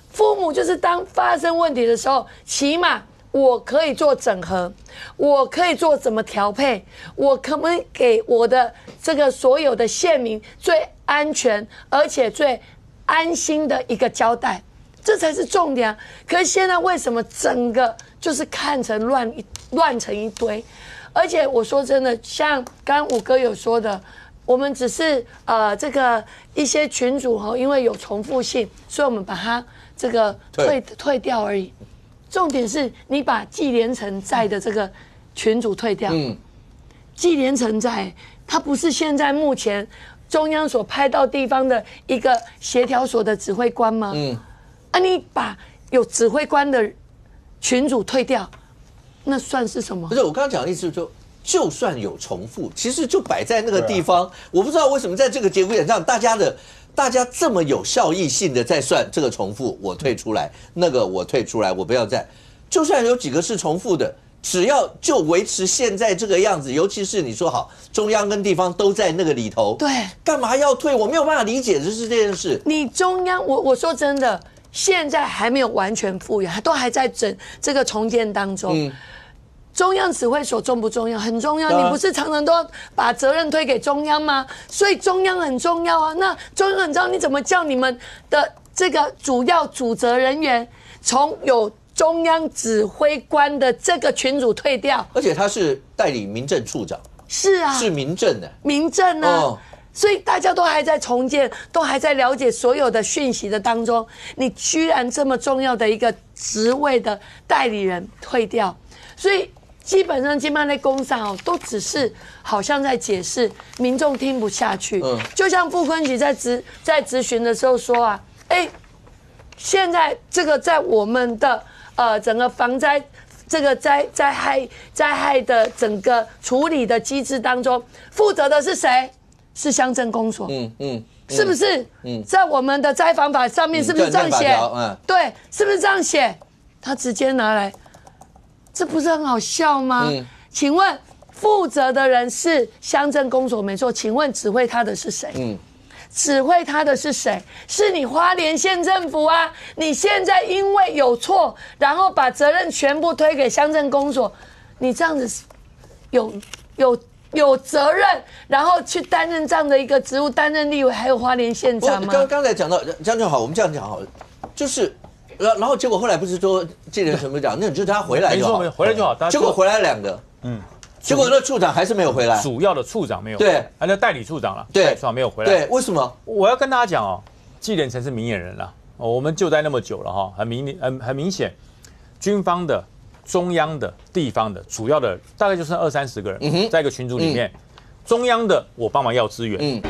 父母就是当发生问题的时候，起码我可以做整合，我可以做怎么调配，我可不可以给我的这个所有的县民最安全而且最安心的一个交代，这才是重点啊。可是现在为什么整个就是看成乱成一堆？而且我说真的，像刚刚我哥有说的，我们只是这个一些群组因为有重复性，所以我们把它这个退掉而已。重点是你把纪连成在的这个群组退掉。纪连成在，他不是现在目前中央所派到地方的一个协调所的指挥官吗？你把有指挥官的群组退掉，那算是什么？不是，我刚刚讲的意思就是说，就算有重复，其实就摆在那个地方。我不知道为什么在这个节骨眼上，大家这么有效益性的在算这个重复，我退出来，那个我退出来，我不要再。就算有几个是重复的，只要就维持现在这个样子，尤其是你说好，中央跟地方都在那个里头，对，干嘛要退？我没有办法理解这件事。你中央，我说真的，现在还没有完全复原，都还在这个重建当中。中央指挥所重不重要？很重要。你不是常常都把责任推给中央吗？所以中央很重要啊。那中央很重要，你怎么叫你们的这个主要主责人员从有中央指挥官的这个群组退掉？而且他是代理民政处长。是啊，是民政的。民政啊。所以大家都还在重建，都还在了解所有的讯息的当中，你居然这么重要的一个职位的代理人退掉，所以基本上今晚在公上都只是好像在解释，民众听不下去。就像傅昆萁在质询的时候说啊，现在这个在我们的整个防灾这个灾害的整个处理的机制当中，负责的是谁？是乡镇公所。是不是？在我们的灾防法上面是不是这样写？对，是不是这样写？他直接拿来，这不是很好笑吗？请问负责的人是乡镇公所没错，请问指挥他的是谁？指挥他的是谁？是你花莲县政府啊！你现在因为有错，然后把责任全部推给乡镇公所，你这样子有责任，然后去担任这样的一个职务，担任立委，还有花莲县长吗？刚才讲到这样就好，我们这样讲好了，就是，然后结果后来不是说纪连成不讲，那就是他回来就好，回来就好。结果回来2个，结果那处长还是没有回来，主要的处长没有回来，对，还有代理处长了，对，处长没有回来，对，为什么？我要跟大家讲哦，纪连成是明眼人了，我们就待那么久了哈，很明显，军方的、中央的、地方的，主要的大概就是20-30个人，在一个群组里面。中央的我帮忙要资源，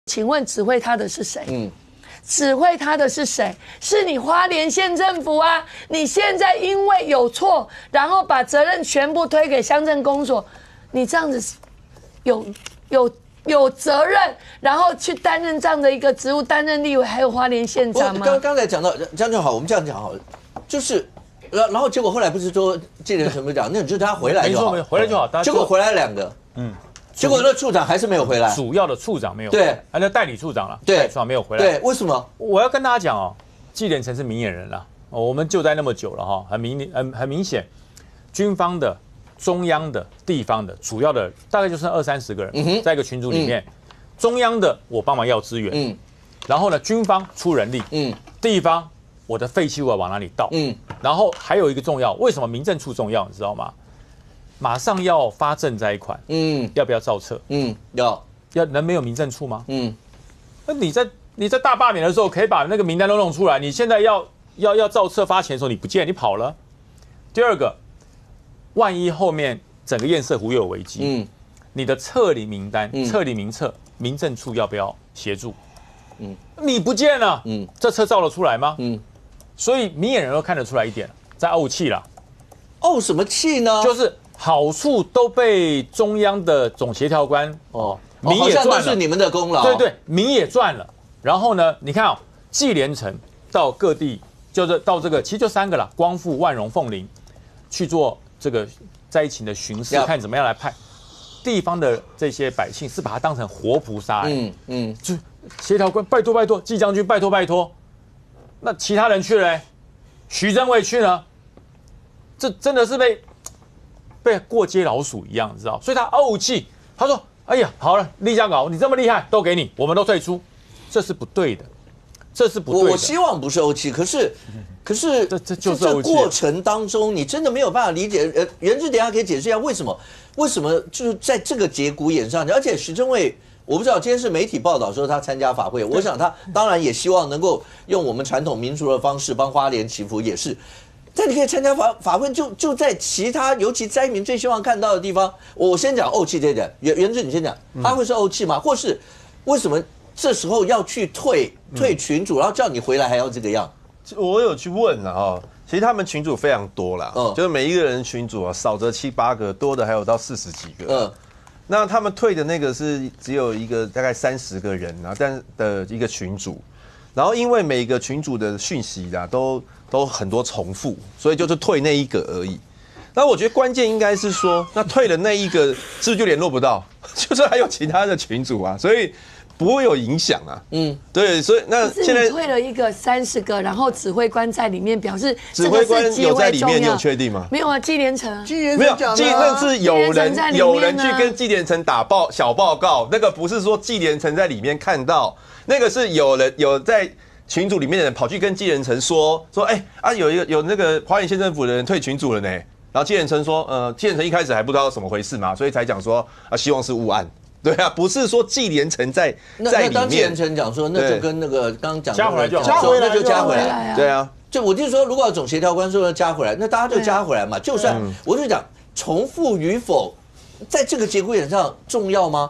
请问指挥他的是谁？指挥他的是谁？是你花莲县政府啊！你现在因为有错，然后把责任全部推给乡镇公所，你这样子有责任，然后去担任这样的一个职务，担任立委，还有花莲县长吗？刚才讲到这样就好，我们这样讲好了，就是，然后结果后来不是说纪连成不讲，那就是他回来就好，回来就好。结果回来2个，结果那处长还是没有回来，主要的处长没有回来，对，还有代理处长了，对，处长没有回来，对，为什么？我要跟大家讲哦，纪连成是明眼人了，我们就待那么久了哈，很明显，军方的。中央的、地方的，主要的大概就是20-30个人，在一个群组里面。中央的我帮忙要资源，然后呢，军方出人力，地方我的废弃物要往哪里倒，然后还有一个重要，为什么民政处重要，你知道吗？马上要发赈灾款，要不要造册？要能没有民政处吗？那你在大罢免的时候可以把那个名单都弄出来，你现在要造册发钱的时候你不见，你跑了。第二个。万一后面整个堰塞湖又有危机，你的撤离名单、撤离名册，民政处要不要协助？你不见了，这车造得出来吗？所以明眼人都看得出来一点，在怄气了。怄什么气呢？就是好处都被中央的总协调官民也赚了，都是你们的功劳。对，民也赚了。然后呢，你看纪连成到各地，就是到这个其实就3个啦，光复、万荣、凤林去做。这个灾情的巡视，看怎么样来派地方的这些百姓是把它当成活菩萨，就协调官拜托，纪将军拜托，那其他人去了，徐祯伟去呢，这真的是被过街老鼠一样，你知道？所以他怄气，他说：“哎呀，好了，立家搞，你这么厉害，都给你，我们都退出，这是不对的。”我希望不是怄气，可是这就是这过程当中，你真的没有办法理解。元智等一下可以解释一下为什么就是在这个节骨眼上，而且徐祯伟，我不知道今天是媒体报道说他参加法会，我想他当然也希望能够用我们传统民俗的方式帮花莲祈福，也是。但你可以参加法会，就在其他尤其灾民最希望看到的地方。我先讲怄气这一点，元智你先讲，他会是怄气吗？或是为什么？这时候要去退群组，然后叫你回来还要这个样。我有去问了其实他们群组非常多啦，就是每一个人群组少则7-8个，多的还有到40几个。那他们退的那个是只有一个大概30个人但的一个群组，然后因为每个群组的讯息都很多重复，所以就是退那一个而已。那我觉得关键应该是说，那退的那一个是不是就联络不到？就是还有其他的群组所以。不会有影响对，所以那现在退了一个30个，然后指挥官在里面表示，指挥官有在里面，你有确定吗？没有啊，纪连成没有，那是有人去跟纪连成打小报告，那个不是说纪连成在里面看到，那个是有在群组里面的人跑去跟纪连成说，有那个花莲县政府的人退群组了呢，然后纪连成说，纪连成一开始还不知道怎么回事嘛，所以才讲说希望是误案。对啊，不是说纪连成在里面。当纪连成讲说，那就跟那个刚刚讲加回来就那就加回来。对啊，就我就是说，如果总协调官说要加回来，那大家就加回来嘛。就算我就讲重复与否，在这个节骨眼上重要吗？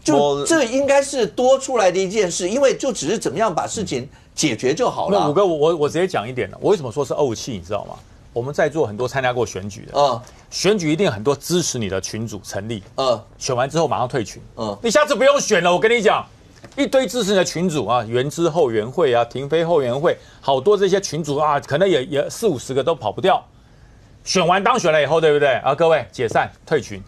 就这应该是多出来的一件事，因为就只是怎么样把事情解决就好了。那5哥，我直接讲一点了，我为什么说是怄气，你知道吗？我们在座很多参加过选举的，选举一定很多支持你的群组成立，选完之后马上退群，你下次不用选了，我跟你讲，一堆支持你的群组啊，原知后援会啊，停飞后援会，好多这些群组啊，可能也40-50个都跑不掉。选完当选了以后，对不对啊？各位解散退群，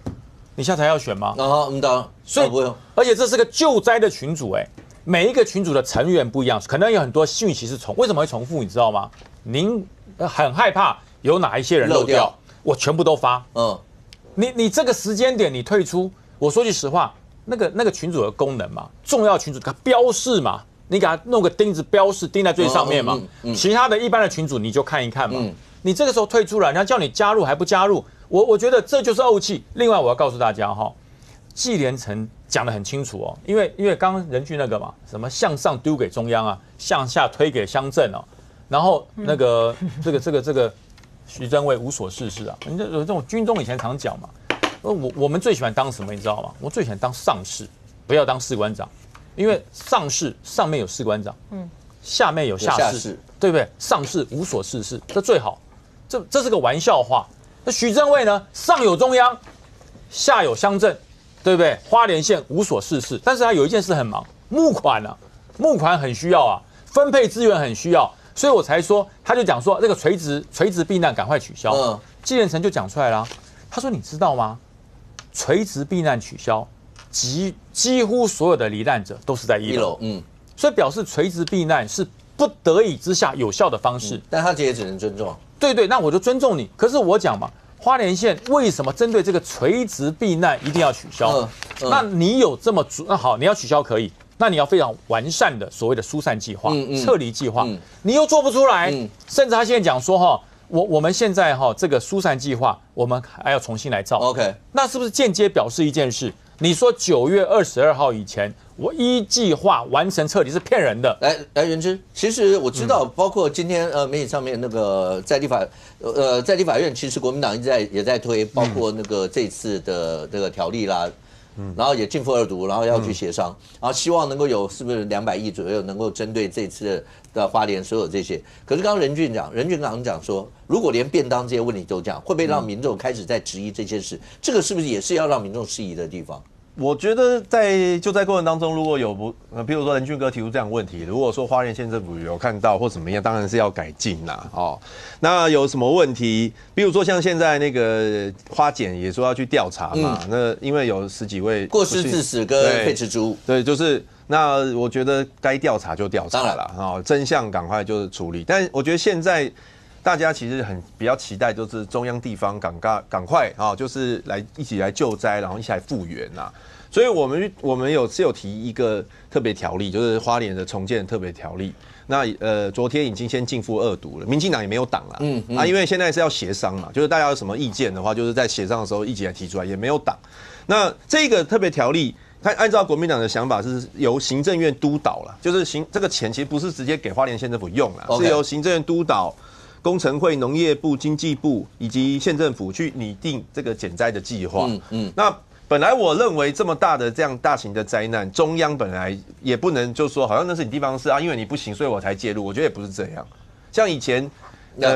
你下次还要选吗？当然，所以不用。而且这是个救灾的群组，每一个群组的成员不一样，可能有很多讯息是为什么会重复？你知道吗？您很害怕有哪一些人漏掉，我全部都发。你这个时间点你退出，我说句实话，那个群组的功能嘛，重要群组它标示嘛，你给它弄个钉子标示钉在最上面嘛，其他的一般的群组你就看一看嘛。你这个时候退出了，人家叫你加入还不加入，我觉得这就是怄气。另外我要告诉大家纪连成讲得很清楚因为刚刚仁俊那个嘛，什么向上丢给中央啊，向下推给乡镇然后那个这个徐正伟无所事事啊，人家有这种军中以前常讲嘛，我们最喜欢当什么你知道吗？我最喜欢当上士，不要当士官长，因为上士上面有士官长，下面有下士，对不对？上士无所事事，这最好。这是个玩笑话。那徐正伟呢？上有中央，下有乡镇，对不对？花莲县无所事事，但是他有一件事很忙，募款募款很需要啊，分配资源很需要，所以我才说，他就讲说这个垂直避难赶快取消。纪连成就讲出来了，他说你知道吗？垂直避难取消，几乎所有的罹难者都是在1楼，所以表示垂直避难是不得已之下有效的方式。但他这也只能尊重。对，那我就尊重你。可是我讲嘛，花莲县为什么针对这个垂直避难一定要取消？那你有这么那好，你要取消可以，那你要非常完善的所谓的疏散计划、撤离计划，你又做不出来，甚至他现在讲说我们现在这个疏散计划，我们还要重新来造。OK， 那是不是间接表示一件事？你说9月22号以前，我依计划完成撤离是骗人的。来，元之，其实我知道，包括今天媒体上面那个在立法院，其实国民党也在推，包括那个这次的这个条例啦。然后也进复2读，然后要去协商，然后希望能够有是不是200亿左右能够针对这次的花莲所有这些。可是刚刚仁俊刚刚讲说，如果连便当这些问题都这样，会不会让民众开始在质疑这些事？这个是不是也是要让民众质疑的地方？我觉得在救灾过程当中，如果有比如说仁俊哥提出这样的问题，如果说花莲县政府有看到或怎么样，当然是要改进啦。那有什么问题？比如说像现在那个花检也说要去调查嘛，那因为有10几位过失致死跟废弃植物，对，就是那我觉得该调查就调查了，真相赶快就是处理。但我觉得现在大家其实比较期待，就是中央地方赶快就是一起来救灾，然后一起来复原呐。所以我们有提一个特别条例，就是花莲的重建特别条例。那昨天已经先进复2读了，民进党也没有挡啦，因为现在是要协商嘛，就是大家有什么意见的话，就是在协商的时候一起来提出来，也没有挡。那这个特别条例，它按照国民党的想法是由行政院督导啦，就是这个钱其实不是直接给花莲县政府用啦，是由行政院督导。工程会、农业部、经济部以及县政府去拟定这个减灾的计划。那本来我认为这么大的这样大型的灾难，中央本来也不能就说好像那是你地方事啊，因为你不行，所以我才介入。我觉得也不是这样。像以前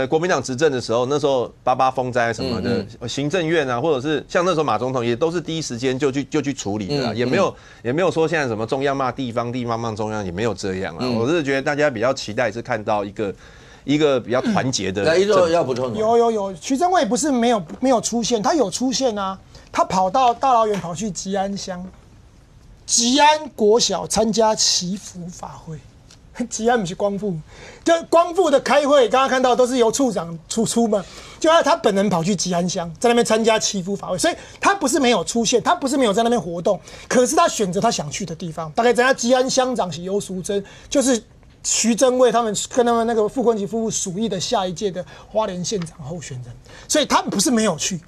国民党执政的时候，那时候88风灾什么的，行政院啊，或者是像那时候马总统也都是第一时间就去处理的啦，也没有说现在什么中央骂地方，地方骂中央，也没有这样啊。我是觉得大家比较期待是看到一个比较团结的。要补充有，徐正伟不是没有出现，他有出现啊，他跑到大老远跑去吉安乡，吉安国小参加祈福法会。吉安不是光复，就光复的开会，刚刚看到都是由处长出嘛，就他本人跑去吉安乡，在那边参加祈福法会，所以他不是没有出现，他不是没有在那边活动，可是他选择他想去的地方。大概在吉安乡长是游淑珍，就是徐正伟他们跟他们那个傅昆萁夫妇属意的下一届的花莲县长候选人，所以他不是没有去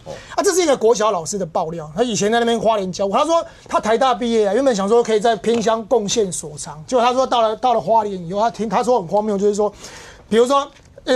这是一个国小老师的爆料，他以前在那边花莲教，他说他台大毕业原本想说可以在偏乡贡献所长，结果他说到了花莲以后，他说很荒谬，就是说，比如说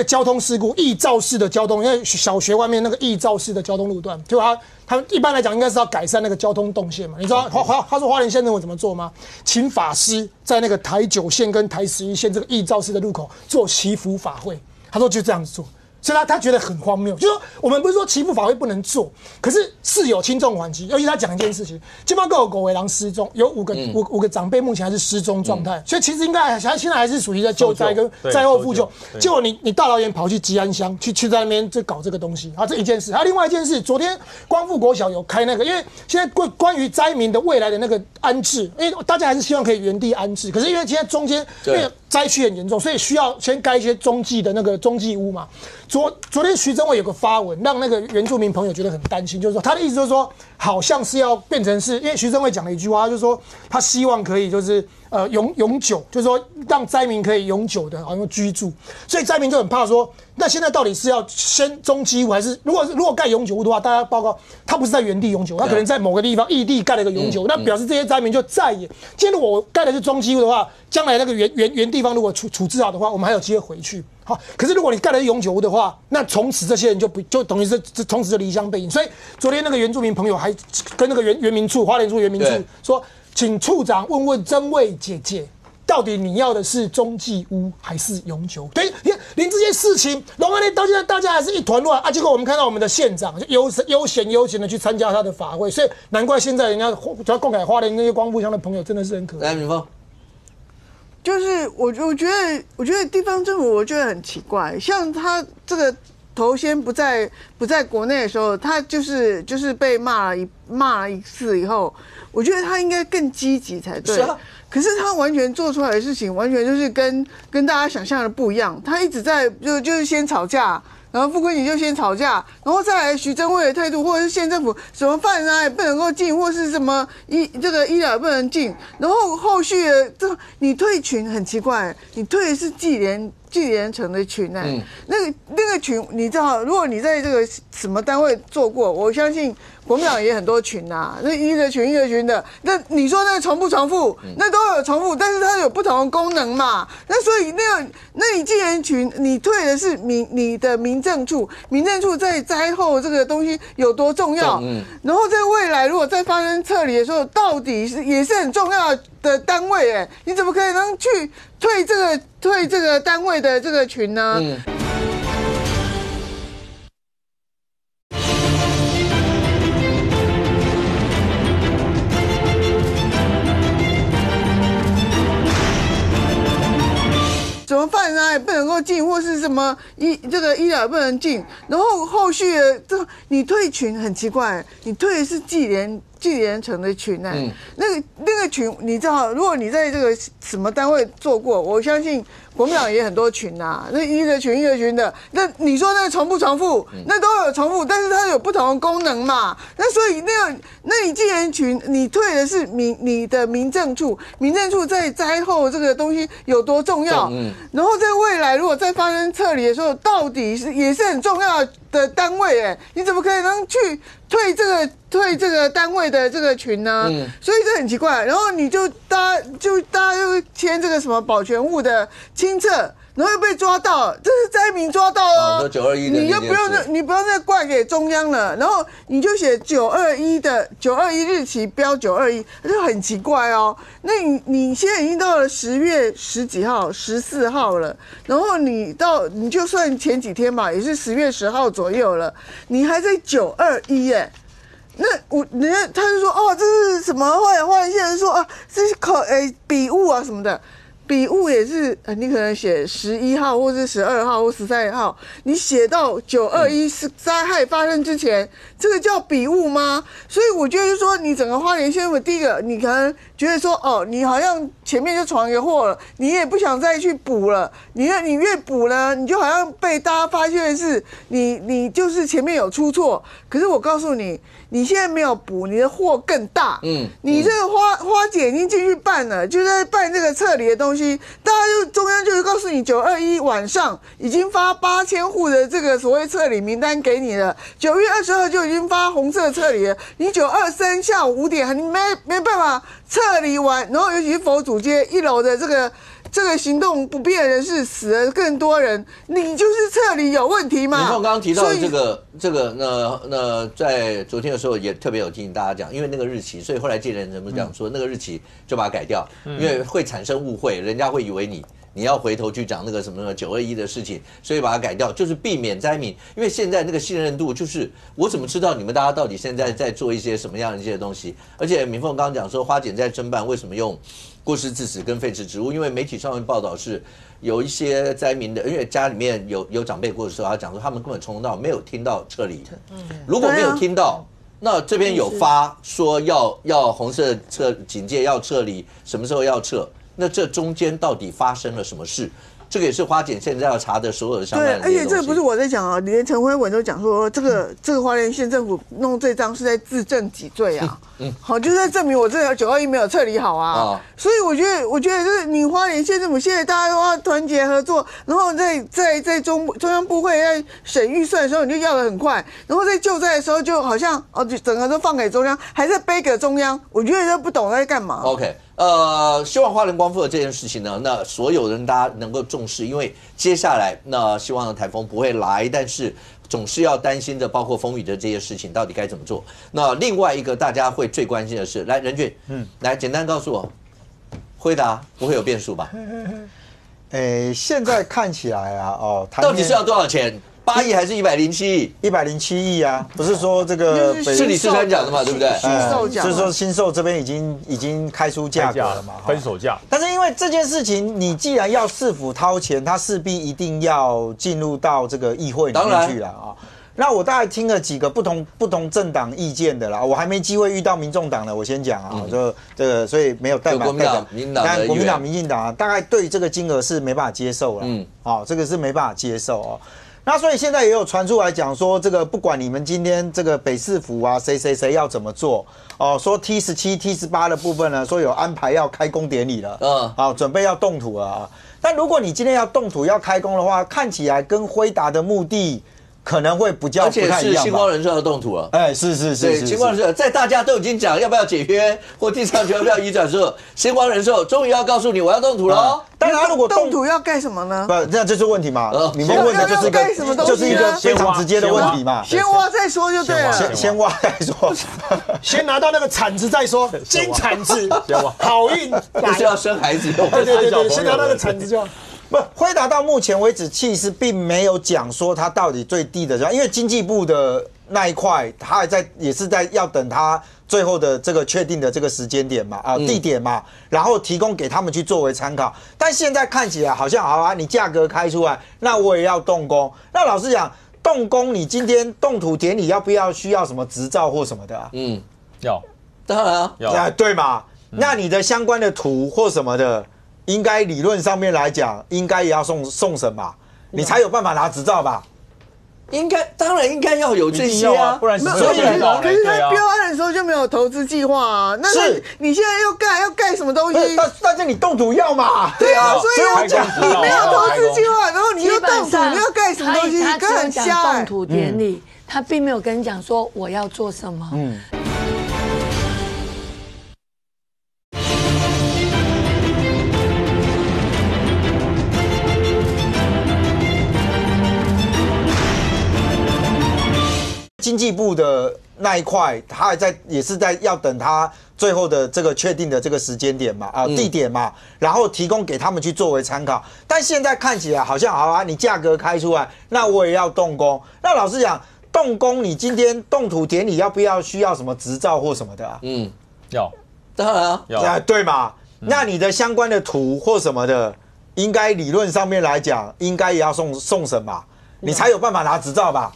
交通事故易肇事的交通，因为小学外面那个易肇事的交通路段，就他一般来讲应该是要改善那个交通动线嘛。你知道他说花莲县政府怎么做吗？请法师在那个台9线跟台11线这个易肇事的路口做祈福法会，他说就这样子做。所以他觉得很荒谬，就是说我们不是说欺负法会不能做，可是事有轻重缓急。尤其他讲一件事情，金毛狗狗尾狼失踪，有五个长辈目前还是失踪状态，所以其实应该现在还是属于在救灾跟灾后复救。结果你大老远跑去吉安乡去在那边就搞这个东西，啊，这一件事。还有另外一件事，昨天光复国小有开那个，因为现在关于灾民的未来的那个安置，因为大家还是希望可以原地安置，可是因为现在中间因为灾区很严重，所以需要先盖一些中继的那个中继屋嘛。昨天徐正伟有个发文，让那个原住民朋友觉得很担心，就是说他的意思就是说，好像是要变成是，因为徐正伟讲了一句话，他就说他希望可以就是永久，就是说让灾民可以永久的好像居住，所以灾民就很怕说，那现在到底是要先中继屋，还是如果盖永久屋的话，大家报告他不是在原地永久，他可能在某个地方异地盖了一个永久，那表示这些灾民就再也，今天如果我盖的是中继屋的话，将来那个原地方如果处置好的话，我们还有机会回去。好，可是如果你盖的是永久屋的话，那从此这些人就等于是从此就离乡背井。所以昨天那个原住民朋友还跟那个原民处花莲处原民处说，请处长问问曾卫姐姐，到底你要的是中继屋还是永久？对，你看连这些事情，龙安内到现在大家还是一团乱啊。结果我们看到我们的县长就悠闲的去参加他的法会，所以难怪现在人家主要贡改花莲那些光复乡的朋友真的是很可怜。来，明峰。就是我觉得地方政府我觉得很奇怪，像他这个头先不在国内的时候，他就是被骂了一次以后，我觉得他应该更积极才对。可是他完全做出来的事情，完全就是跟大家想象的不一样。他一直在就是先吵架。然后傅昆萁就先吵架，然后再来徐正伟的态度，或者是县政府什么饭啊也不能够进，或是什么这个医疗也不能进，然后后续的你退群很奇怪，你退的是纪连成的群那个群你知道，如果你在这个什么单位做过，我相信国民党也很多群啊，那一个群的，那你说那个重不重复？那都有重复，但是它有不同的功能嘛。那所以那你既然群，你退的是你的民政处在灾后这个东西有多重要？然后在未来如果再发生撤离的时候，到底也是很重要的单位你怎么可以能去退这个单位的这个群呢？什么饭啊也不能够进，或是什么这个医疗也不能进，然后后续的你退群很奇怪，你退的是纪连成的群那个群你知道，如果你在这个什么单位做过，我相信国民党也很多群啊，那一个群的，那你说那个重不重复？那都有重复，但是它有不同的功能嘛。那所以那你既然群，你退的是你的民政处在灾后这个东西有多重要？然后在未来如果再发生撤离的时候，到底也是很重要的单位你怎么可以能去退这个单位的这个群呢？所以这很奇怪。然后你大家又签这个什么保全户的清册，然后又被抓到，这是灾民抓到哦。你不用再怪给中央了，然后你就写921日期标921，就很奇怪哦。那你现在已经到了10月10几号、14号了，然后你就算前几天吧，也是10月10号左右了，你还在921那人家他就说这是什么？后来现在说这是笔误啊什么的。笔误也是，你可能写11号或是12号或13号，你写到921是灾害发生之前，这个叫笔误吗？所以我觉得就是说，你整个花莲县府，第一个你可能觉得说，你好像前面就闯一个祸了，你也不想再去补了，你越补呢，你就好像被大家发现的是你就是前面有出错，可是我告诉你。你现在没有补，你的祸更大。你这个花姐已经进去办了，就在办这个撤离的东西。大家中央就是告诉你，921晚上已经发8000户的这个所谓撤离名单给你了，9月20号就已经发红色撤离了。你923下午5点，你没办法撤离完，然后尤其是佛祖街1楼的这个行动不便人士死了更多人，你就是撤离有问题嘛？你看我刚刚提到的这个在昨天的时候也特别有提醒大家讲，因为那个日期，所以后来接连人不是讲说那个日期就把它改掉，因为会产生误会，人家会以为你要回头去讲那个什么921的事情，所以把它改掉，就是避免灾民。因为现在那个信任度，就是我怎么知道你们大家到底现在在做一些什么样的一些东西？而且敏凤刚刚讲说，花检在侦办为什么用过失致死跟废弃植物？因为媒体上面报道是有一些灾民的，因为家里面有长辈过世，他讲说他们根本从头到尾没有听到撤离。如果没有听到。那这边有发说要红色警戒要撤离，什么时候要撤？那这中间到底发生了什么事？这个也是花检现在要查的所有的相关的东西。对，而且这个不是我在讲啊，连陈辉文都讲说，这个花莲县政府弄这张是在自证己罪啊。好，就是在证明我这个921没有撤离好啊。所以我觉得就是你花莲县政府现在大家都要团结合作，然后在中央部会在审预算的时候你就要得很快，然后在救灾的时候就好像就整个都放给中央，还在背给中央，我觉得都不懂在干嘛。OK。希望花莲光复的这件事情呢，那所有人大家能够重视，因为接下来那希望台风不会来，但是总是要担心的，包括风雨的这些事情到底该怎么做。那另外一个大家会最关心的是，来任俊，来简单告诉我，辉达不会有变数吧？现在看起来啊，到底是要多少钱？8亿还是107亿？107亿啊，不是说这个是李世川讲的嘛，对不对？新售价，就是说新售这边已经开出价格了嘛，分手价。但是因为这件事情，你既然要市府掏钱，它势必一定要进入到这个议会里面去了啊。那我大概听了几个不同政党意见的啦，我还没机会遇到民众党的，我先讲啊，就这个，所以没有代表。国民党、民进党啊，大概对这个金额是没办法接受了，这个是没办法接受哦。那所以现在也有传出来讲说，这个不管你们今天这个北市府啊，谁要怎么做说 T17、T18 的部分呢，说有安排要开工典礼了，准备要动土了啊。但如果你今天要动土要开工的话，看起来跟辉达的目的可能会不太一样，而且是星光人寿要动土了。是。对，星光人寿在大家都已经讲要不要解约或地上权要不要移转的时候，星光人寿终于要告诉你我要动土了。但他如果动土要盖什么呢？不，那这是问题嘛？你们问的就是一个非常直接的问题嘛。先挖再说就对了。先挖再说，先拿到那个铲子再说。金铲子，好运就是要生孩子用。对，先拿那个铲子就好。不，辉达到目前为止其实并没有讲说它到底最低的，因为经济部的那一块，它也是在要等它最后的这个确定的这个时间点嘛，地点嘛，然后提供给他们去作为参考。但现在看起来好像好啊，你价格开出来，那我也要动工。那老实讲，动工你今天动土典礼需要什么执照或什么的啊？要，当然啊，要，对嘛？那你的相关的图或什么的。应该理论上面来讲，应该也要送审吧，你才有办法拿执照吧？当然应该要有这些啊，不然所以可是他标案的时候就没有投资计划啊。那是你现在要盖什么东西？但是你动土要嘛？对啊，所以我讲你没有投资计划，然后你又动土，你要盖什么东西？他只有讲动土典礼，他并没有跟你讲说我要做什么。经济部的那一块，它也是在要等它最后的这个确定的这个时间点嘛，地点嘛，然后提供给他们去作为参考。但现在看起来好像好啊，你价格开出来，那我也要动工。那老实讲，动工你今天动土典礼需要什么执照或什么的啊？要，当然啊，要，对嘛？那你的相关的图或什么的，应该理论上面来讲，应该也要送审吧，你才有办法拿执照吧？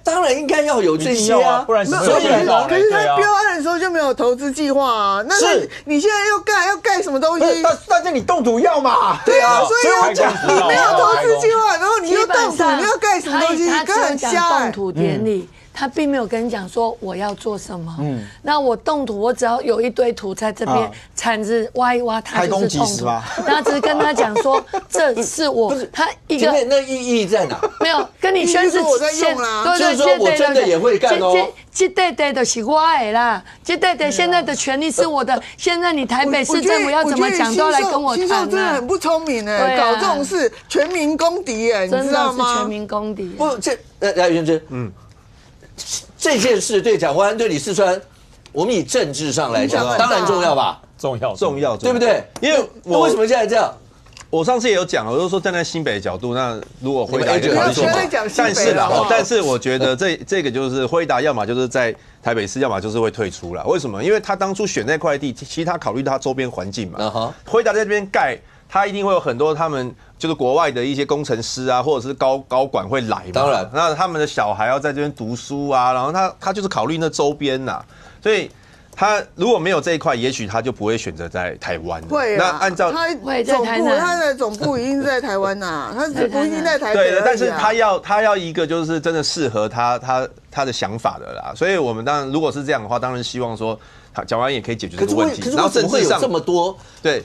当然应该要有这些啊，不然可是他标案的时候就没有投资计划啊。那是你现在要盖什么东西？但是你动土要嘛？对啊，所以我讲你没有投资计划，然后你又动土，你要盖什么东西？他只有讲动土典礼。他并没有跟你讲说我要做什么。那我动土，我只要有一堆土在这边，铲子挖一挖，它就是动土。然后只是跟他讲说，这是我他一个那意义在哪？没有跟你宣誓我在用啦，就是说我真的也会干哦。这对的是我的啦，这对现在的权利是我的。现在你台北市政府要怎么讲都要来跟我谈。新秀真的很不聪明哎，搞这种事全民公敌哎，你知道吗？全民公敌。不，来袁真，这件事对蒋万安、对李四川，我们以政治上来讲，当然重要吧？重要，对不对？因为我为什么现在这样？我上次也有讲，我就说站在新北的角度，那如果辉达就考虑新北，但是啦，但是我觉得这个就是辉达，要么就是在台北市，要么就是会退出了。为什么？因为他当初选那块地，其实他考虑到他周边环境嘛。辉达在这边盖，他一定会有很多他们就是国外的一些工程师啊，或者是高管会来嘛。当然，那他们的小孩要在这边读书啊，然后他就是考虑那周边呐，所以。他如果没有这一块，也许他就不会选择在台湾。会啊，那按照他的总部已经在台湾呐，他不一定在台北。对，但是他要一个就是真的适合他的想法的啦。所以我们当然如果是这样的话，当然希望说蒋万安也可以解决这个问题。可是为什么会有这么多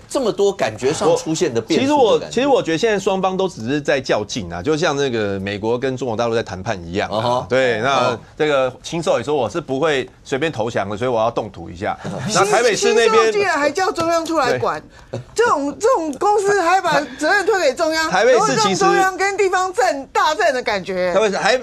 这么多感觉上出现的变数？其实我觉得现在双方都只是在较劲啊，就像那个美国跟中国大陆在谈判一样啊。对，那这个新寿也说我是不会随便投降的，所以我要动土一下。那台北市那边竟然还叫中央出来管，这种公司还把责任推给中央，台北市其实中央跟地方大战的感觉。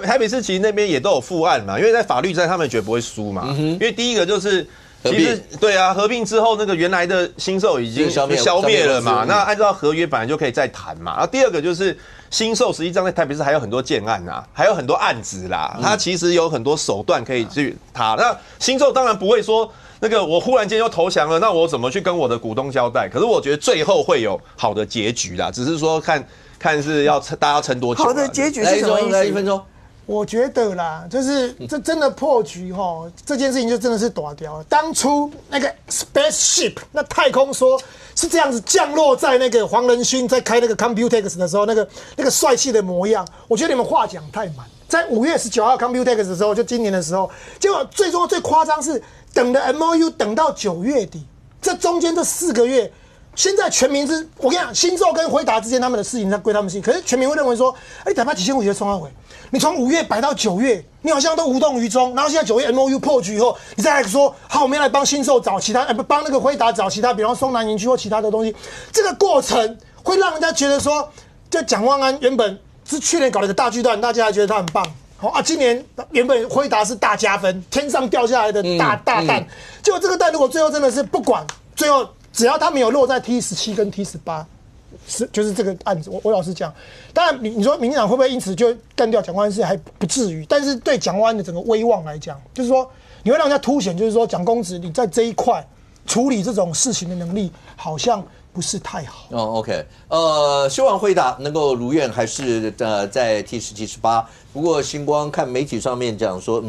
台北市其实那边也都有副案嘛，因为在法律战他们绝不会输嘛。因为第一个就是。其实对啊，合并之后那个原来的新寿已经消灭了嘛，那按照合约本来就可以再谈嘛。然后第二个就是新寿实际上在台北市还有很多建案啊，还有很多案子啦，它其实有很多手段可以去谈。那新寿当然不会说那个我忽然间又投降了，那我怎么去跟我的股东交代？可是我觉得最后会有好的结局啦，只是说看是要大家要撑多久。好的结局是什么意思？来1分钟。我觉得啦，就是这真的破局哈，这件事情就真的是大条了。当初那个 spaceship 那太空梭是这样子降落在那个黄仁勋在开那个 Computex 的时候，那个帅气的模样，我觉得你们话讲太满。在5月19号 Computex 的时候，就今年的时候，结果最终最夸张是等的 MOU 等到9月底，这中间这4个月。现在全民我跟你讲，新寿跟辉达之间他们的事情，那归他们事情。可是全民会认为说，哪怕几千块钱冲他回，你从5月摆到9月，你好像都无动于衷。然后现在9月 MOU 破局以后，你再来说，好，我们要来帮新寿找其他，帮那个辉达找其他，比方松南营区或其他的东西。这个过程会让人家觉得说，就蒋万安原本是去年搞了一个大巨蛋，大家还觉得他很棒。好啊，今年原本辉达是大加分，天上掉下来的大蛋，结果这个蛋如果最后真的是不管，最后。只要他没有落在 T17 跟 T18，就是这个案子，我老实讲，当然你说民进党会不会因此就干掉蒋万安是还不至于，但是对蒋万安的整个威望来讲，就是说你会让人家凸显，就是说蒋公子你在这一块处理这种事情的能力好像不是太好。OK， 希望辉达能够如愿，还是在 T17、18。不过星光看媒体上面讲说，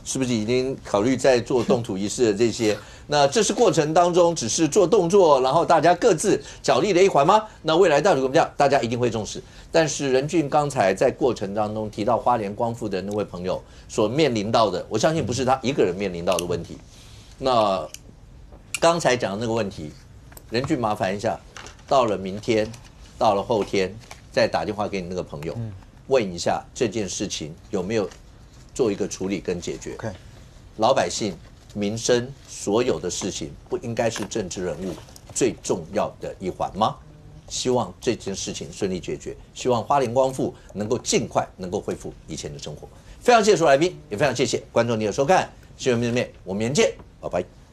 是不是已经考虑在做动土仪式的这些？那这是过程当中只是做动作，然后大家各自角力的一环吗？那未来到底怎么样？大家一定会重视。但是任俊刚才在过程当中提到花莲光复的那位朋友所面临到的，我相信不是他一个人面临到的问题。那刚才讲的那个问题，任俊麻烦一下，到了明天，到了后天，再打电话给你那个朋友，问一下这件事情有没有做一个处理跟解决。老百姓民生所有的事情，不应该是政治人物最重要的一环吗？希望这件事情顺利解决，希望花莲光复能够尽快能够恢复以前的生活。非常谢谢所有来宾，也非常谢谢观众你的收看，新闻面对面，我们明天见，拜拜。